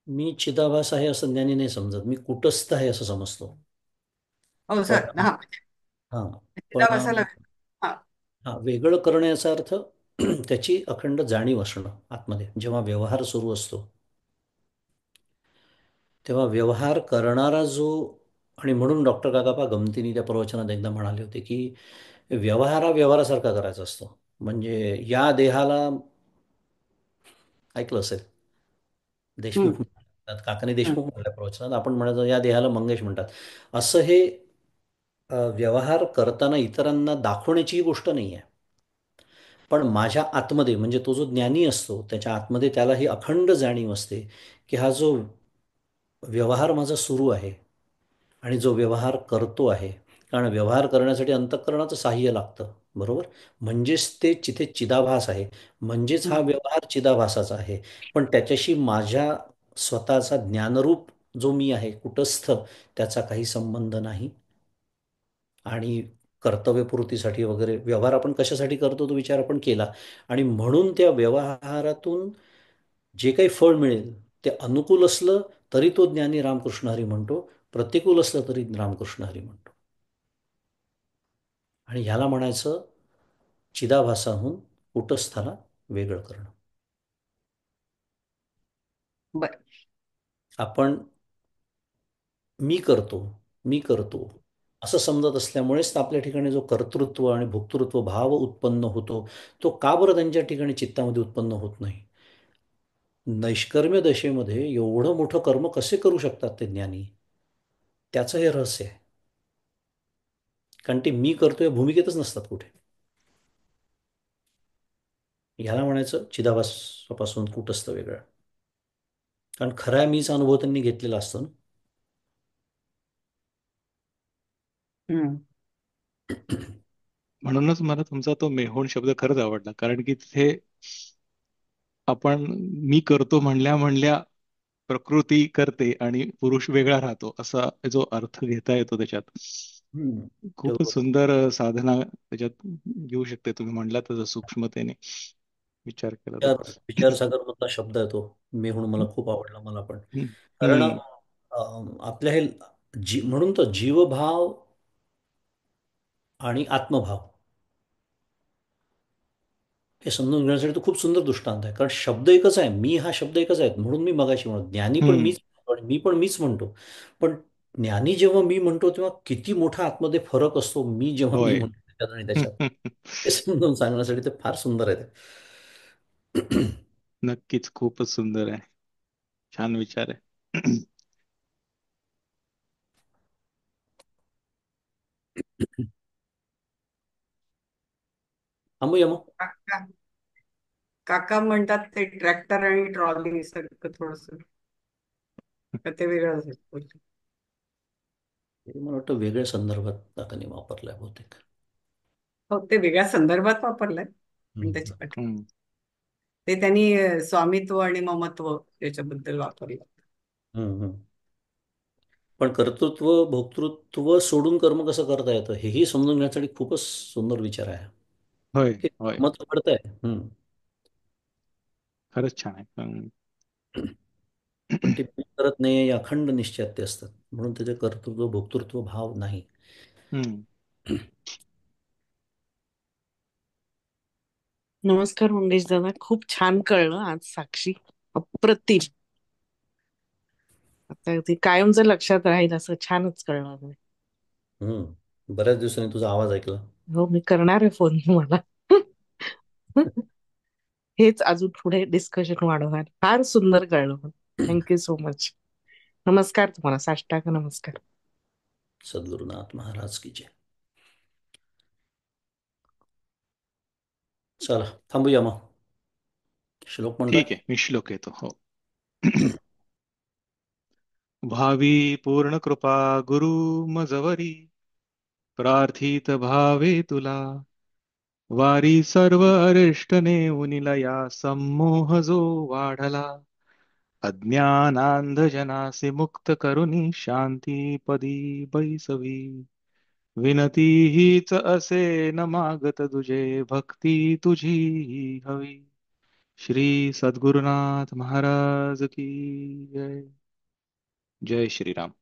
मी चिदाभास आहे असं ज्ञानी नाही समजत, मी कुटस्थ आहे असं समजतो. हो पण सर, हा. हां, पण चिदाभासाला हा. हां, वेगळं करणं याचा अर्थ त्याची अखंड जाणीव असणं आतमध्ये. जेव्हा व्यवहार सुरू असतो, तेव्हा व्यवहार करणारा जो, आणि म्हणून डॉक्टर काकापा गमतीने त्या प्रवचनात एकदा म्हणाले होते की व्यवहार हा व्यवहारासारखा करायचा असतो. म्हणजे या देहाला, ऐकलं असेल, देशमुख हम्म, म्हणतात, काकाने हम्म, देशमुख म्हटल्या प्रवचनात, आपण म्हणायचं या देहाला मंगेश म्हणतात. असं हे व्यवहार करताना इतरांना दाखवण्याची गोष्ट नाही आहे. पण माझ्या आतमध्ये, म्हणजे तो जो ज्ञानी असतो त्याच्या आतमध्ये त्याला ही अखंड जाणीव असते की हा जो व्यवहार माझा सुरू आहे आणि जो व्यवहार करतो आहे, कारण व्यवहार करण्यासाठी अंतःकरणाचं साह्य लागतं, बरोबर. म्हणजेच ते जिथे चिदाभास आहे, म्हणजेच हा हम्म. व्यवहार चिदाभासाचा आहे. पण त्याच्याशी माझ्या स्वतःचा ज्ञानरूप जो मी आहे कुटस्थ, त्याचा काही संबंध नाही. आणि कर्तव्यपूर्तीसाठी वगैरे व्यवहार आपण कशासाठी करतो तो विचार आपण केला, आणि म्हणून त्या व्यवहारातून जे काही फळ मिळेल ते अनुकूल असलं तरी तो ज्ञानी रामकृष्ण हरी म्हणतो, प्रतिकूल असलं तरी रामकृष्ण हरी म्हणतो. आणि ह्याला म्हणायचं चिदाभासाहून कुटस्थाला वेगळं करणं. बर. आपण मी करतो, मी करतो असं समजत असल्यामुळेच तर आपल्या ठिकाणी जो कर्तृत्व आणि भोक्तृत्व भाव उत्पन्न होतो, तो का बरं त्यांच्या ठिकाणी चित्तामध्ये उत्पन्न होत नाही? नैष्कर्म्य दशेमध्ये एवढं मोठं कर्म कसे करू शकतात ते ज्ञानी? त्याचं हे रहस्य आहे. कारण ते मी करतोय भूमिकेतच नसतात कुठे. ह्याला म्हणायचं चिदाभासापासून कुटस्थ वेगळं. कारण खऱ्या मीचा अनुभव त्यांनी घेतलेला असतो ना. हम्म. म्हणूनच मला तुमचा तो मेहोण शब्द खरंच आवडला, कारण की तिथे आपण मी करतो म्हणल्या म्हणल्या प्रकृती करते आणि पुरुष वेगळा राहतो, असा जो अर्थ घेता येतो त्याच्यात. हम्म. खूपच बरोबर. सुंदर साधना त्याच्यात घेऊ शकते. तुम्ही म्हटला तसं सूक्ष्मतेने विचार केला तर. विचारसागरमधला शब्द आहे तो, मेहुण, मला खूप आवडला मला पण. हम्म. कारण हम्म. आपल्या हे म्हणून तर जीवभाव आणि आत्मभाव हे समजून घेण्यासाठी तो खूप सुंदर दृष्टांत आहे. कारण शब्द एकच आहे, मी हा शब्द एकच आहे, म्हणून मी मगाशी म्हणतो ज्ञानी पण हम्म. मीच म्हणतो आणि मी पण मीच म्हणतो. पण ज्ञानी जेव्हा मी म्हणतो तेव्हा किती मोठा आतमध्ये फरक असतो, मी जेव्हा मी होय. म्हणतो त्याच्यात आणि त्याच्यात, हे समजून सांगण्यासाठी ते फार सुंदर आहे ते. नक्कीच खूपच सुंदर आहे. छान विचार आहे. थांबूया मग. काका काका म्हणतात ते ट्रॅक्टर आणि ट्रॉली सारखं थोडस, ते वेगळं असेल. हे मला वाटतं वेगळ्या संदर्भात काकांनी वापरलाय बहुतेक. हो, ते वेगळ्या संदर्भात वापरलंय. पण हम्म. त्याची आठवण हम्म. ते त्यांनी स्वामित्व आणि ममत्व याच्याबद्दल वापरलं. हम्म. हम्म. पण कर्तृत्व भोक्तृत्व सोडून कर्म कसं करता येतं हेही समजून घेण्यासाठी खूपच सुंदर विचार आहे. होय. हे होय. मत पडतंय. हम्म. खरंच छान आहे. हम्म. पण ते मी करत नाही या अखंड निश्चयात ते असतात, म्हणून त्याचे कर्तृत्व भोक्तृत्व भाव नाही. हम्म. नमस्कार मंगेश दादा, खूप छान कळलं आज. साक्षी अप्रतिम. आता ते कायमच लक्षात राहील असं छानच कळलं. बऱ्याच दिवसांनी तुझा आवाज ऐकला. हो, मी करणार आहे फोन तुम्हाला. हेच अजून पुढे डिस्कशन वाढवणार. फार सुंदर कळलं. Thank you so much. नमस्कार तुम्हाला, साष्टांग नमस्कार. सद्गुरुनाथ महाराज की जय. चला थांबूया मग. श्लोक ठीक म्हणताय. आहे, मी श्लोक येतो. हो. भावी पूर्ण कृपा गुरु मजवरी, प्रार्थित भावे तुला, वारी सर्व अरिष्ट नेऊनिला या संमोह जो वाढला अज्ञानांधजनासे मुक्त करुणी शांती पदी बैसवी विनती हीच असे न मागत तुझे भक्ती तुझी हवी श्री सद्गुरुनाथ महाराज की जय. जय श्रीराम.